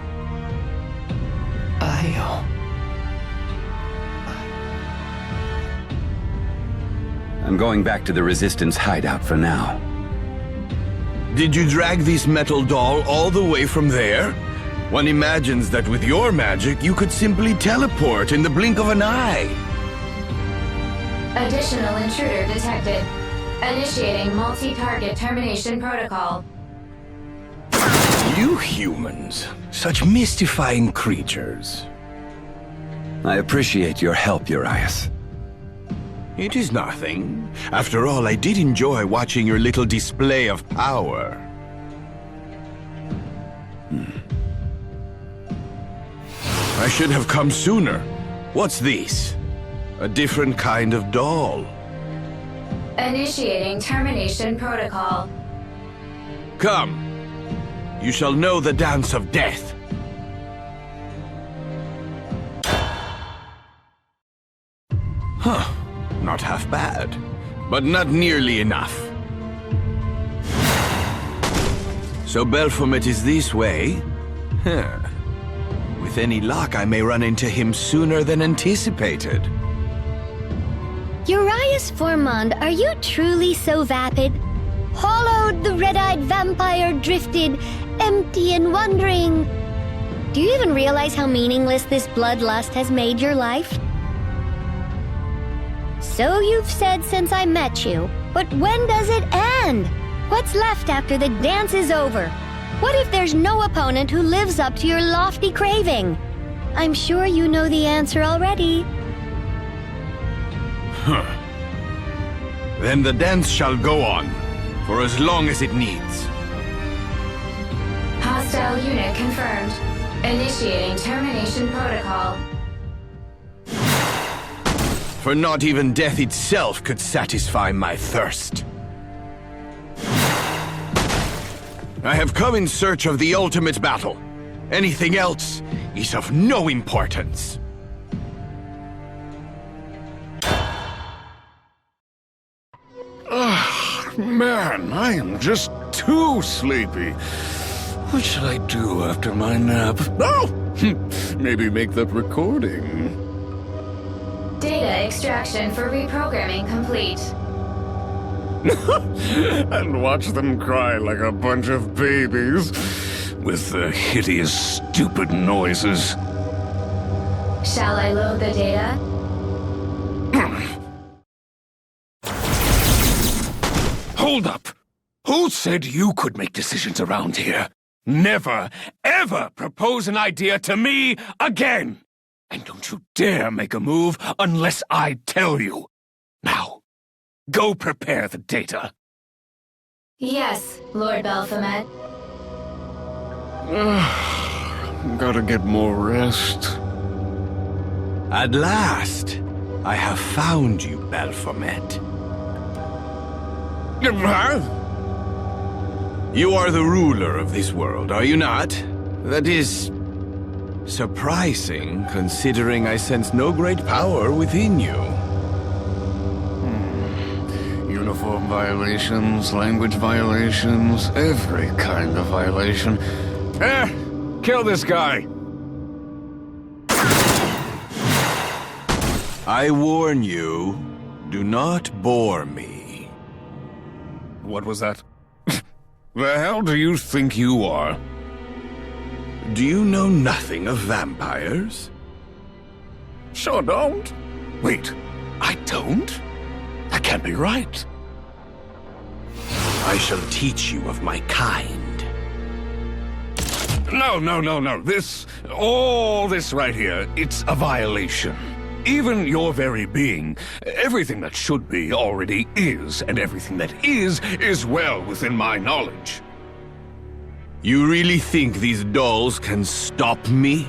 I'm going back to the Resistance hideout for now. Did you drag this metal doll all the way from there? One imagines that with your magic, you could simply teleport in the blink of an eye. Additional intruder detected. Initiating multi-target termination protocol. You humans, such mystifying creatures. I appreciate your help, Urias. It is nothing. After all, I did enjoy watching your little display of power. I should have come sooner. What's this? A different kind of doll. Initiating termination protocol. Come. You shall know the dance of death. Huh. Not half bad. But not nearly enough. So Baphomet is this way? Huh. With any luck, I may run into him sooner than anticipated. Urias Formond, are you truly so vapid? Hollowed, the red-eyed vampire drifted, empty and wondering. Do you even realize how meaningless this bloodlust has made your life? So you've said since I met you, but when does it end? What's left after the dance is over? What if there's no opponent who lives up to your lofty craving? I'm sure you know the answer already. Huh. Then the dance shall go on, for as long as it needs. Hostile unit confirmed. Initiating termination protocol. For not even death itself could satisfy my thirst. I have come in search of the ultimate battle. Anything else is of no importance. Man, I am just too sleepy. What should I do after my nap? Oh! Maybe make that recording. Data extraction for reprogramming complete. And watch them cry like a bunch of babies. With the hideous, stupid noises. Shall I load the data? Hold up! Who said you could make decisions around here? Never, ever propose an idea to me again! And don't you dare make a move unless I tell you. Now, go prepare the data. Yes, Lord Baphomet. Gotta get more rest. At last, I have found you, Baphomet. You are the ruler of this world, are you not? That is surprising, considering I sense no great power within you. Uniform violations, language violations, every kind of violation. Kill this guy! I warn you, do not bore me. What was that? The hell do you think you are? Do you know nothing of vampires? Sure don't. Wait, I don't? That can't be right. I shall teach you of my kind. No. All this right here, it's a violation. Even your very being, everything that should be already is, and everything that is well within my knowledge. You really think these dolls can stop me?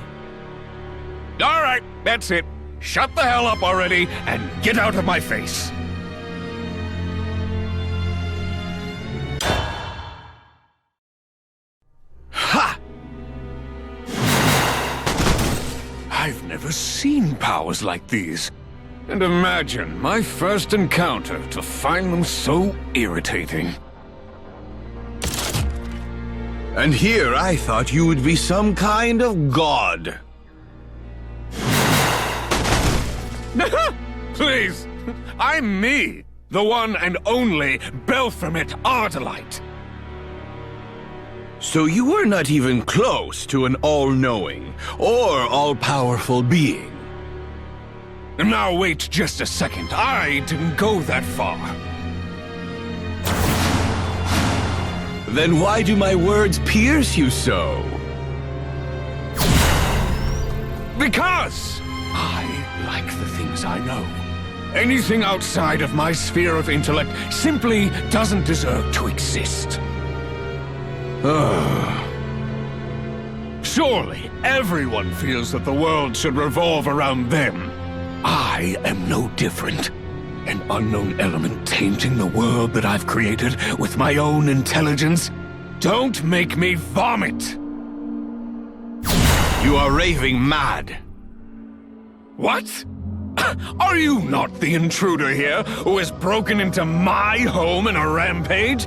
All right, that's it. Shut the hell up already, and get out of my face. Ha! I've never seen powers like these. And imagine my first encounter to find them so irritating. And here I thought you would be some kind of god. Please, I'm me, the one and only Baphomet Ardelight. So you were not even close to an all-knowing or all-powerful being. Now wait just a second. I didn't go that far. Then why do my words pierce you so? Because I like the things I know. Anything outside of my sphere of intellect simply doesn't deserve to exist. Surely everyone feels that the world should revolve around them. I am no different. An unknown element tainting the world that I've created with my own intelligence. Don't make me vomit! You are raving mad. What? Are you not the intruder here who has broken into my home in a rampage?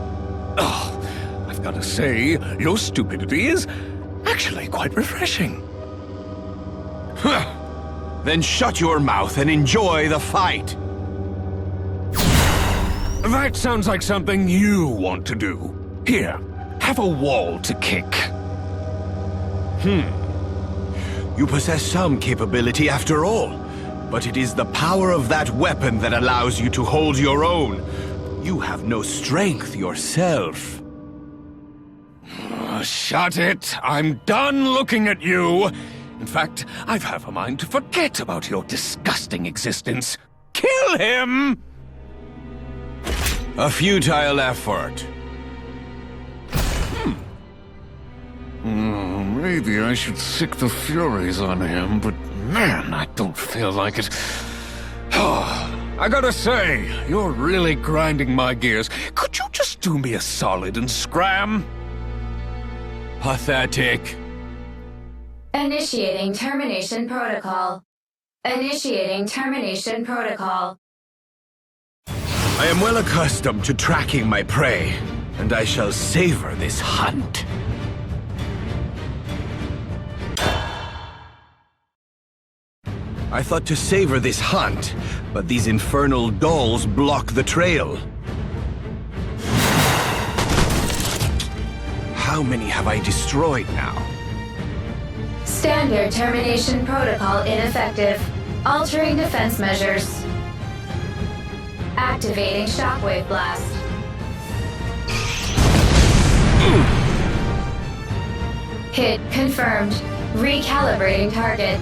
Oh, I've got to say, your stupidity is actually quite refreshing. Then shut your mouth and enjoy the fight. That sounds like something you want to do. Here, have a wall to kick. You possess some capability after all, but it is the power of that weapon that allows you to hold your own. You have no strength yourself. Shut it! I'm done looking at you! In fact, I've half a mind to forget about your disgusting existence. Kill him! A futile effort. Maybe I should sick the Furies on him, but man, I don't feel like it. I gotta say, you're really grinding my gears. Could you just do me a solid and scram? Pathetic. Initiating termination protocol. Initiating termination protocol. I am well accustomed to tracking my prey, and I shall savor this hunt. I thought to savor this hunt, but these infernal dolls block the trail. How many have I destroyed now? Standard termination protocol ineffective. Altering defense measures. Activating shockwave blast. Hit confirmed. Recalibrating target.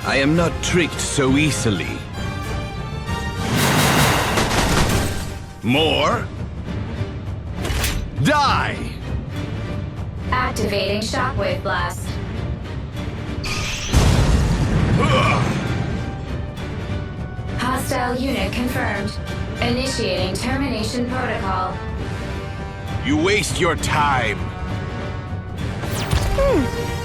I am not tricked so easily. More? Die! Activating shockwave blast. Hostile unit confirmed. Initiating termination protocol. You waste your time.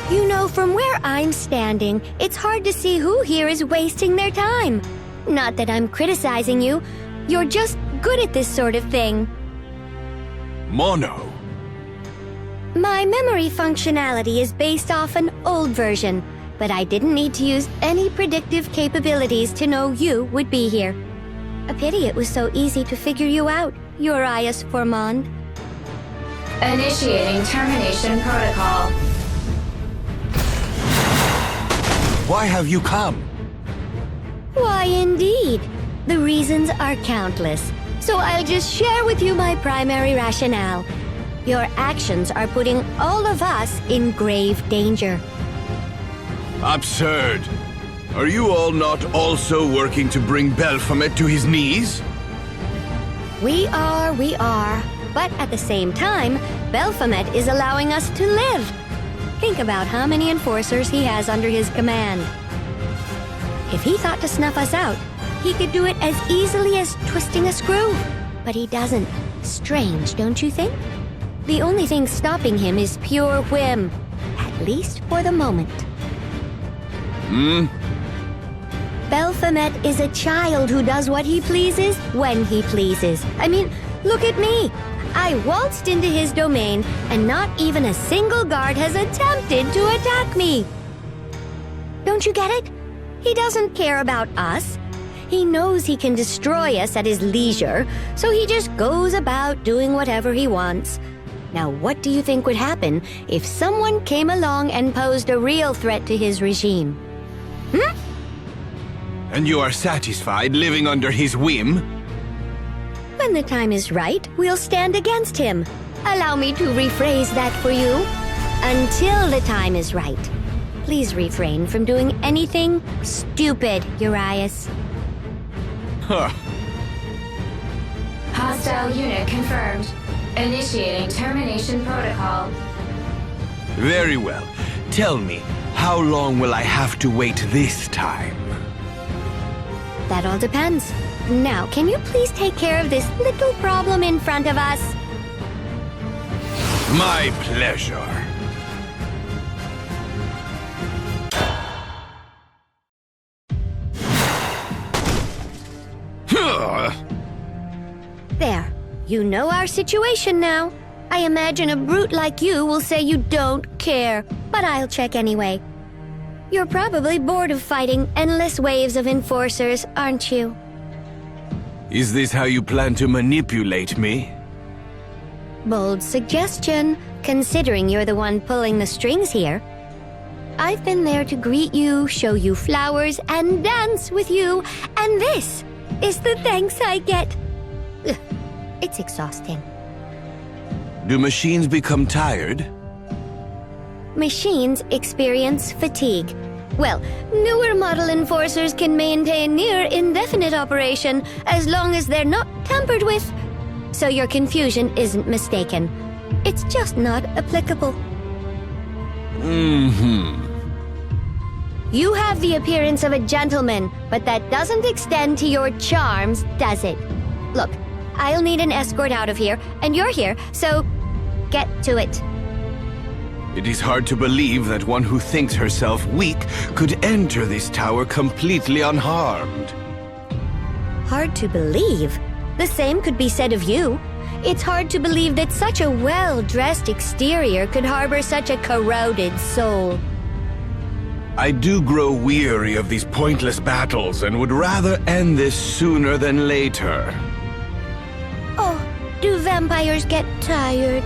You know, from where I'm standing, it's hard to see who here is wasting their time. Not that I'm criticizing you. You're just good at this sort of thing. Mono. My memory functionality is based off an old version, but I didn't need to use any predictive capabilities to know you would be here. A pity it was so easy to figure you out, Urias Formond. Initiating termination protocol. Why have you come? Why, indeed. The reasons are countless. So I'll just share with you my primary rationale. Your actions are putting all of us in grave danger. Absurd. Are you all not also working to bring Baphomet to his knees? We are. But at the same time, Baphomet is allowing us to live. Think about how many enforcers he has under his command. If he thought to snuff us out, he could do it as easily as twisting a screw. But he doesn't. Strange, don't you think? The only thing stopping him is pure whim. At least for the moment. Baphomet is a child who does what he pleases when he pleases. I mean, look at me. I waltzed into his domain, and not even a single guard has attempted to attack me. Don't you get it? He doesn't care about us. He knows he can destroy us at his leisure, so he just goes about doing whatever he wants. Now, what do you think would happen if someone came along and posed a real threat to his regime? And you are satisfied living under his whim? When the time is right, we'll stand against him. Allow me to rephrase that for you. Until the time is right. Please refrain from doing anything stupid, Urias. Hostile unit confirmed. Initiating termination protocol. Very well. Tell me, how long will I have to wait this time? That all depends. Now, can you please take care of this little problem in front of us? My pleasure. You know our situation now. I imagine a brute like you will say you don't care, but I'll check anyway. You're probably bored of fighting endless waves of enforcers, aren't you? Is this how you plan to manipulate me? Bold suggestion, considering you're the one pulling the strings here. I've been there to greet you, show you flowers, and dance with you, and this is the thanks I get. Ugh, it's exhausting. Do machines become tired? Machines experience fatigue. Well, newer model enforcers can maintain near indefinite operation as long as they're not tampered with. So your confusion isn't mistaken. It's just not applicable. You have the appearance of a gentleman, but that doesn't extend to your charms, does it? Look, I'll need an escort out of here, and you're here, so get to it. It is hard to believe that one who thinks herself weak could enter this tower completely unharmed. Hard to believe? The same could be said of you. It's hard to believe that such a well-dressed exterior could harbor such a corroded soul. I do grow weary of these pointless battles and would rather end this sooner than later. Oh, do vampires get tired?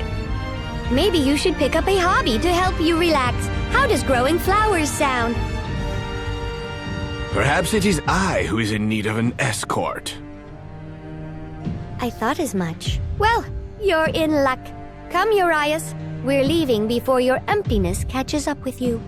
Maybe you should pick up a hobby to help you relax. How does growing flowers sound? Perhaps it is I who is in need of an escort. I thought as much. Well, you're in luck. Come, Urias. We're leaving before your emptiness catches up with you.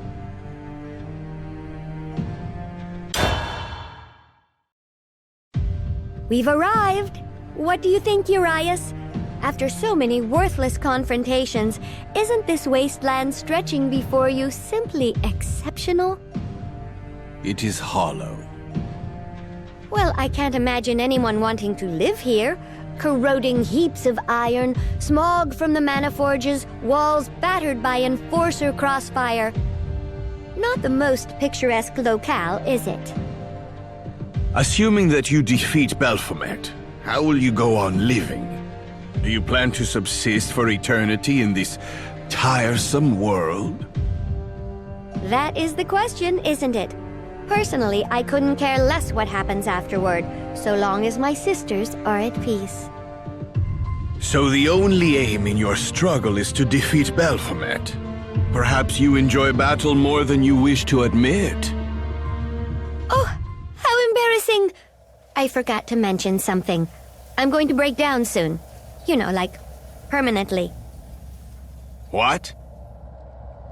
We've arrived. What do you think, Urias? After so many worthless confrontations, isn't this wasteland stretching before you simply exceptional? It is hollow. Well, I can't imagine anyone wanting to live here. Corroding heaps of iron, smog from the mana forges, walls battered by enforcer crossfire. Not the most picturesque locale, is it? Assuming that you defeat Baphomet, how will you go on living? Do you plan to subsist for eternity in this tiresome world? That is the question, isn't it? Personally, I couldn't care less what happens afterward, so long as my sisters are at peace. So the only aim in your struggle is to defeat Baphomet. Perhaps you enjoy battle more than you wish to admit. Oh, how embarrassing! I forgot to mention something. I'm going to break down soon. You know, like, permanently. What?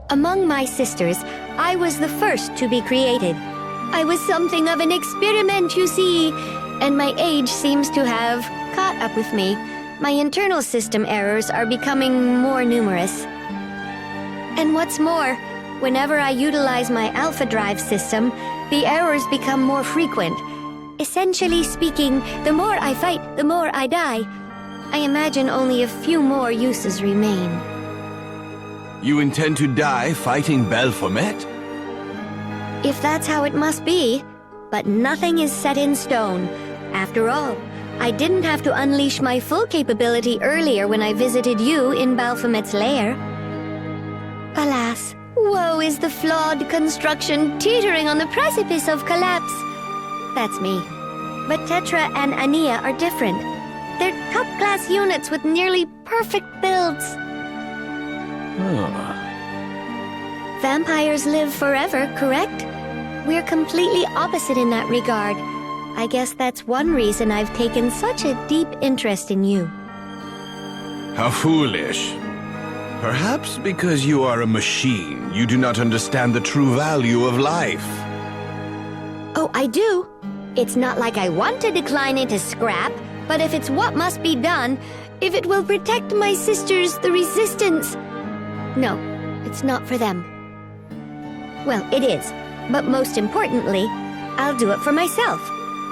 Among my sisters, I was the first to be created. I was something of an experiment, you see, and my age seems to have caught up with me. My internal system errors are becoming more numerous. And what's more, whenever I utilize my alpha drive system, the errors become more frequent. Essentially speaking, the more I fight, the more I die. I imagine only a few more uses remain. You intend to die fighting Baphomet? If that's how it must be, but nothing is set in stone. After all, I didn't have to unleash my full capability earlier when I visited you in Baphomet's lair. Alas, woe is the flawed construction teetering on the precipice of collapse. That's me. But Tetra and Ania are different. They're top-class units with nearly perfect builds. Vampires live forever, correct? We're completely opposite in that regard. I guess that's one reason I've taken such a deep interest in you. How foolish. Perhaps because you are a machine, you do not understand the true value of life. Oh, I do. It's not like I want to decline it as scrap, but if it's what must be done, if it will protect my sisters, the Resistance... No, it's not for them. Well, it is, but most importantly, I'll do it for myself.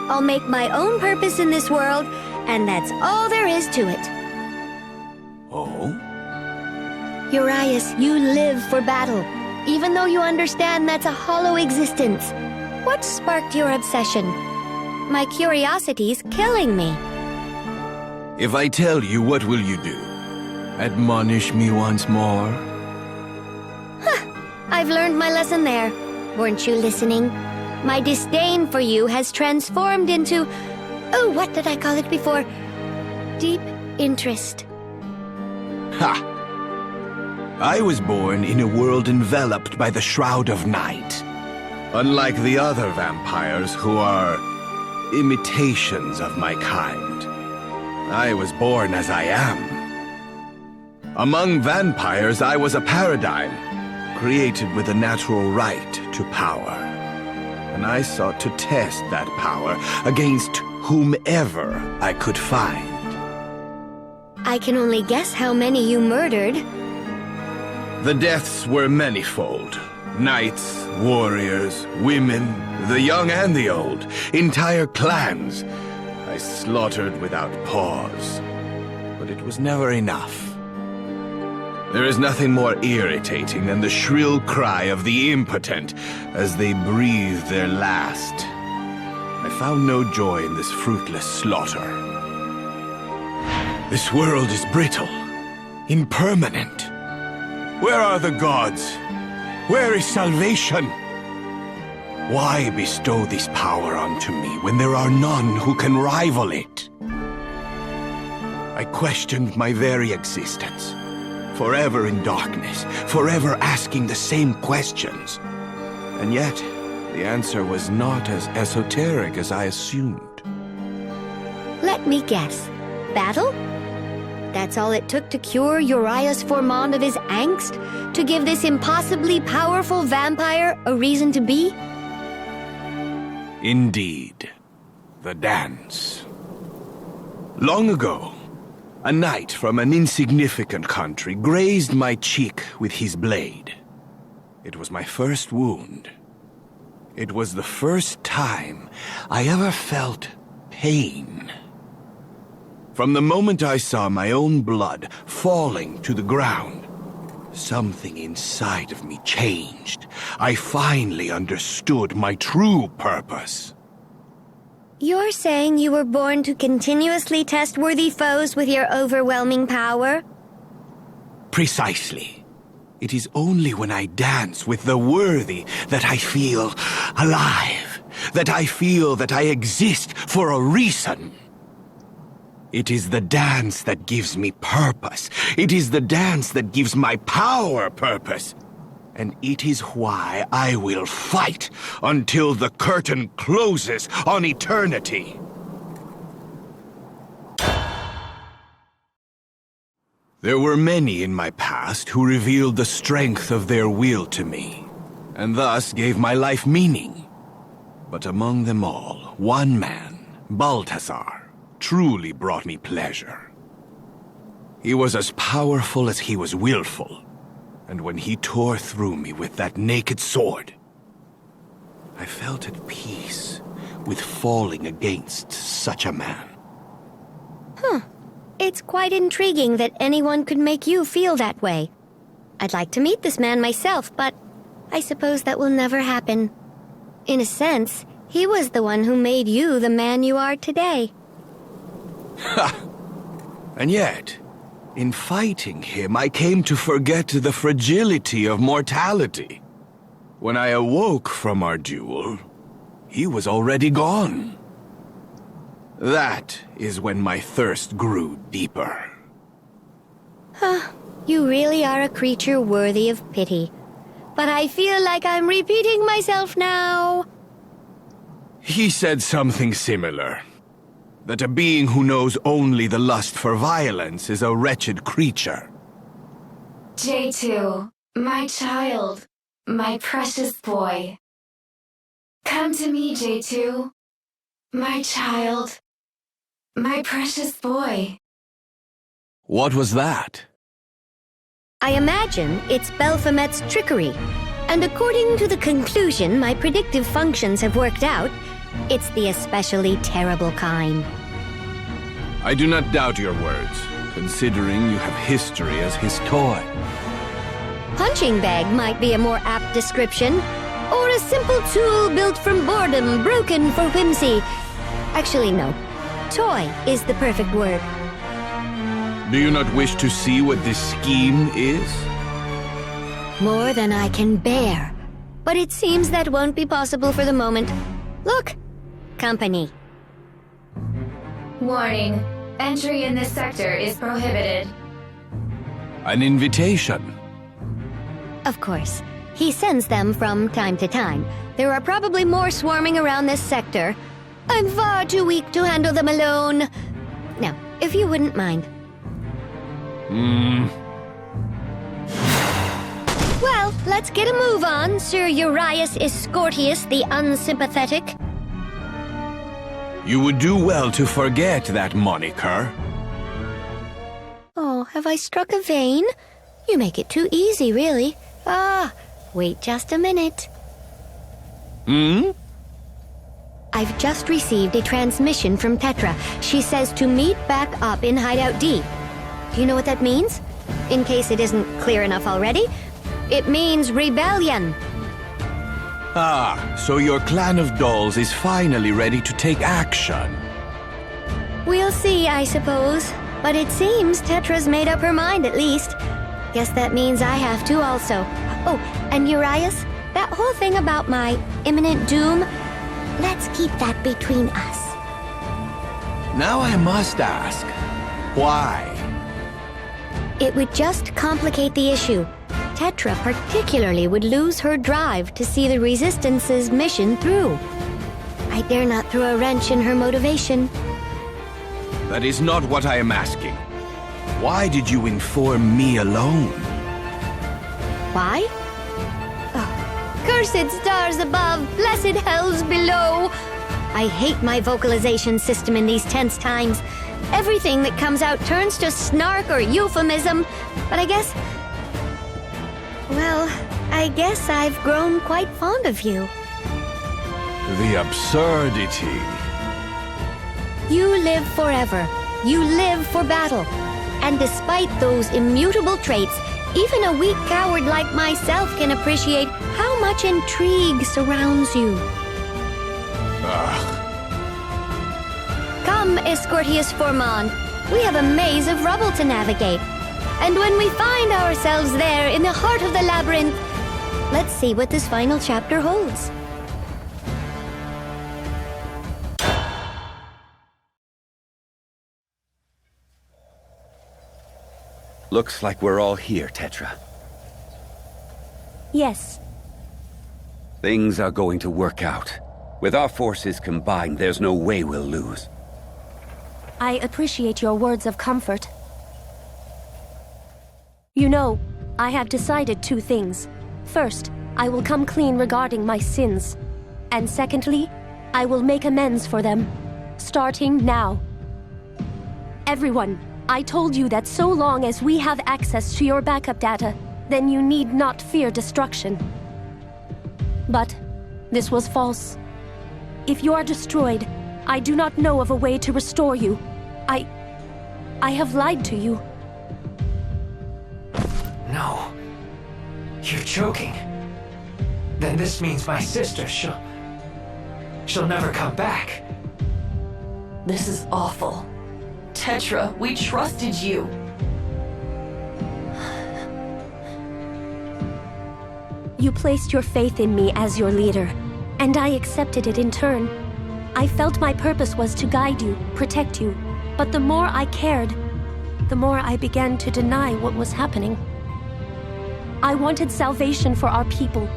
I'll make my own purpose in this world, and that's all there is to it. Oh? Urias, you live for battle, even though you understand that's a hollow existence. What sparked your obsession? My curiosity's killing me. If I tell you, what will you do? Admonish me once more? I've learned my lesson there. Weren't you listening? My disdain for you has transformed into... Oh, what did I call it before? Deep interest. Ha! I was born in a world enveloped by the Shroud of Night. Unlike the other vampires who are imitations of my kind, I was born as I am. Among vampires, I was a paradigm, created with a natural right to power. And I sought to test that power against whomever I could find. I can only guess how many you murdered. The deaths were manifold. Knights, warriors, women, the young and the old, entire clans. I slaughtered without pause. But it was never enough. There is nothing more irritating than the shrill cry of the impotent as they breathe their last. I found no joy in this fruitless slaughter. This world is brittle, impermanent. Where are the gods? Where is salvation? Why bestow this power unto me when there are none who can rival it? I questioned my very existence. Forever in darkness, forever asking the same questions. And yet, the answer was not as esoteric as I assumed. Let me guess. Battle? That's all it took to cure Urias Formond of his angst? To give this impossibly powerful vampire a reason to be? Indeed. The dance. Long ago, a knight from an insignificant country grazed my cheek with his blade. It was my first wound. It was the first time I ever felt pain. From the moment I saw my own blood falling to the ground, something inside of me changed. I finally understood my true purpose. You're saying you were born to continuously test worthy foes with your overwhelming power? Precisely. It is only when I dance with the worthy that I feel alive, that I feel that I exist for a reason. It is the dance that gives me purpose. It is the dance that gives my power purpose. And it is why I will fight until the curtain closes on eternity. There were many in my past who revealed the strength of their will to me, and thus gave my life meaning. But among them all, one man, Balthazar, truly brought me pleasure. He was as powerful as he was willful, and when he tore through me with that naked sword, I felt at peace with falling against such a man. It's quite intriguing that anyone could make you feel that way. I'd like to meet this man myself, but I suppose that will never happen. In a sense, he was the one who made you the man you are today. Ha! And yet, in fighting him, I came to forget the fragility of mortality. When I awoke from our duel, he was already gone. That is when my thirst grew deeper. You really are a creature worthy of pity. But I feel like I'm repeating myself now. He said something similar. That a being who knows only the lust for violence is a wretched creature. J2, my child, my precious boy. Come to me, J2. My child, my precious boy. What was that? I imagine it's Baphomet's trickery. And according to the conclusion my predictive functions have worked out, it's the especially terrible kind. I do not doubt your words, considering you have history as his toy. Punching bag might be a more apt description. Or a simple tool built from boredom, broken for whimsy. Actually, no. Toy is the perfect word. Do you not wish to see what this scheme is? More than I can bear. But it seems that won't be possible for the moment. Look! Company. Warning. Entry in this sector is prohibited. An invitation. Of course. He sends them from time to time. There are probably more swarming around this sector. I'm far too weak to handle them alone. Now, if you wouldn't mind. Well, let's get a move on, Sir Urias Scortius the Unsympathetic. You would do well to forget that moniker. Oh, have I struck a vein? You make it too easy, really. Wait just a minute. I've just received a transmission from Tetra. She says to meet back up in Hideout D. Do you know what that means? In case it isn't clear enough already, it means rebellion. So your clan of dolls is finally ready to take action. We'll see, I suppose. But it seems Tetra's made up her mind, at least. Guess that means I have to also. Oh, and Urias, that whole thing about my imminent doom, let's keep that between us. Now I must ask, why? It would just complicate the issue. Tetra particularly would lose her drive to see the Resistance's mission through. I dare not throw a wrench in her motivation. That is not what I am asking. Why did you inform me alone? Why? Oh, cursed stars above, blessed hells below. I hate my vocalization system in these tense times. Everything that comes out turns to snark or euphemism. But I guess I've grown quite fond of you. The absurdity. You live forever. You live for battle. And despite those immutable traits, even a weak coward like myself can appreciate how much intrigue surrounds you. Come, Escortius Formand. We have a maze of rubble to navigate. And when we find ourselves there in the heart of the labyrinth, let's see what this final chapter holds. Looks like we're all here, Tetra. Yes. Things are going to work out. With our forces combined, there's no way we'll lose. I appreciate your words of comfort. You know, I have decided 2 things. First, I will come clean regarding my sins. And secondly, I will make amends for them, starting now. Everyone, I told you that so long as we have access to your backup data, then you need not fear destruction. But this was false. If you are destroyed, I do not know of a way to restore you. I have lied to you. No. You're joking. Then this means my sister, she'll never come back. This is awful. Tetra, we trusted you. You placed your faith in me as your leader, and I accepted it in turn. I felt my purpose was to guide you, protect you, but the more I cared, the more I began to deny what was happening. I wanted salvation for our people,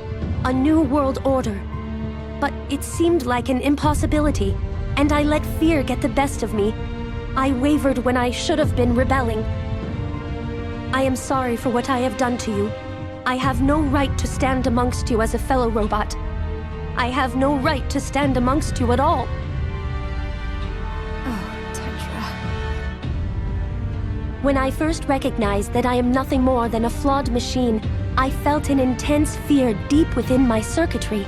a new world order, but it seemed like an impossibility, and I let fear get the best of me. I wavered when I should have been rebelling. I am sorry for what I have done to you. I have no right to stand amongst you as a fellow robot. I have no right to stand amongst you at all. Oh, Tetra. When I first recognized that I am nothing more than a flawed machine, I felt an intense fear deep within my circuitry.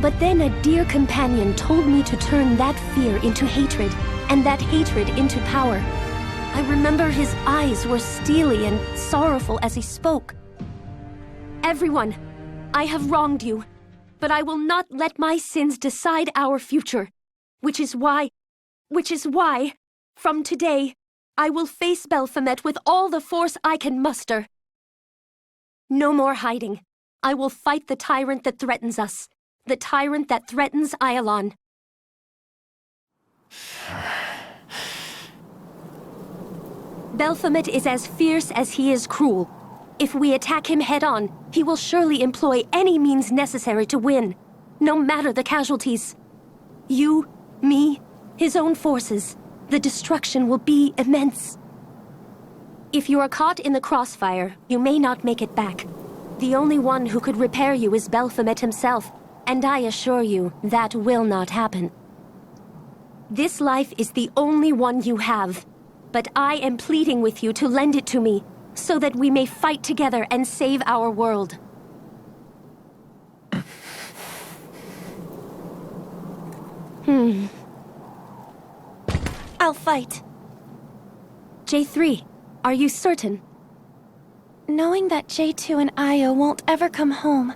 But then a dear companion told me to turn that fear into hatred, and that hatred into power. I remember his eyes were steely and sorrowful as he spoke. Everyone, I have wronged you, but I will not let my sins decide our future, which is why, from today, I will face Baphomet with all the force I can muster. No more hiding. I will fight the tyrant that threatens us. The tyrant that threatens Aiolon. Baphomet is as fierce as he is cruel. If we attack him head-on, he will surely employ any means necessary to win, no matter the casualties. You, me, his own forces, the destruction will be immense. If you are caught in the crossfire, you may not make it back. The only one who could repair you is Baphomet himself, and I assure you, that will not happen. This life is the only one you have, but I am pleading with you to lend it to me, so that we may fight together and save our world. I'll fight. J3, are you certain? Knowing that J2 and Io won't ever come home,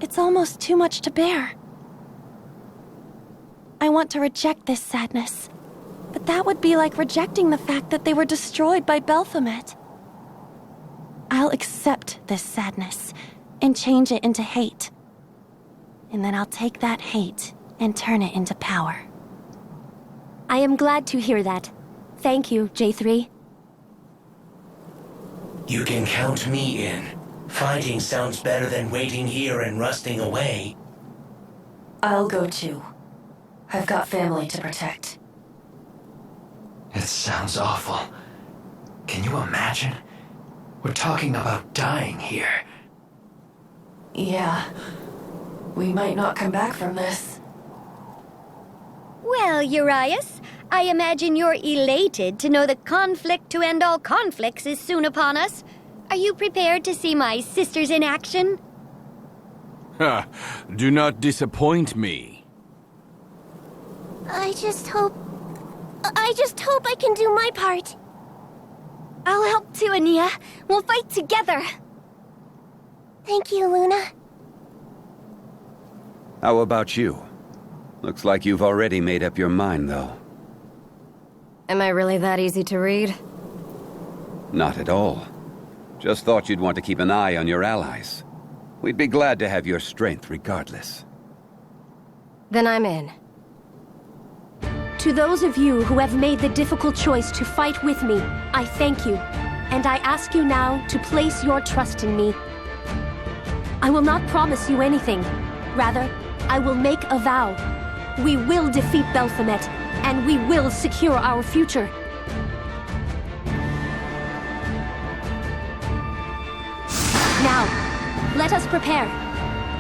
it's almost too much to bear. I want to reject this sadness, but that would be like rejecting the fact that they were destroyed by Baphomet. I'll accept this sadness and change it into hate. And then I'll take that hate and turn it into power. I am glad to hear that. Thank you, J3. You can count me in. Fighting sounds better than waiting here and rusting away. I'll go too. I've got family to protect. It sounds awful. Can you imagine? We're talking about dying here. Yeah. We might not come back from this. Well, Urias, I imagine you're elated to know the conflict to end all conflicts is soon upon us. Are you prepared to see my sisters in action? Ha! Do not disappoint me. I just hope I can do my part. I'll help too, Ania. We'll fight together. Thank you, Luna. How about you? Looks like you've already made up your mind, though. Am I really that easy to read? Not at all. Just thought you'd want to keep an eye on your allies. We'd be glad to have your strength regardless. Then I'm in. To those of you who have made the difficult choice to fight with me, I thank you. And I ask you now to place your trust in me. I will not promise you anything. Rather, I will make a vow. We will defeat Baphomet, and we will secure our future. Now, let us prepare.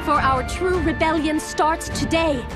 For our true rebellion starts today.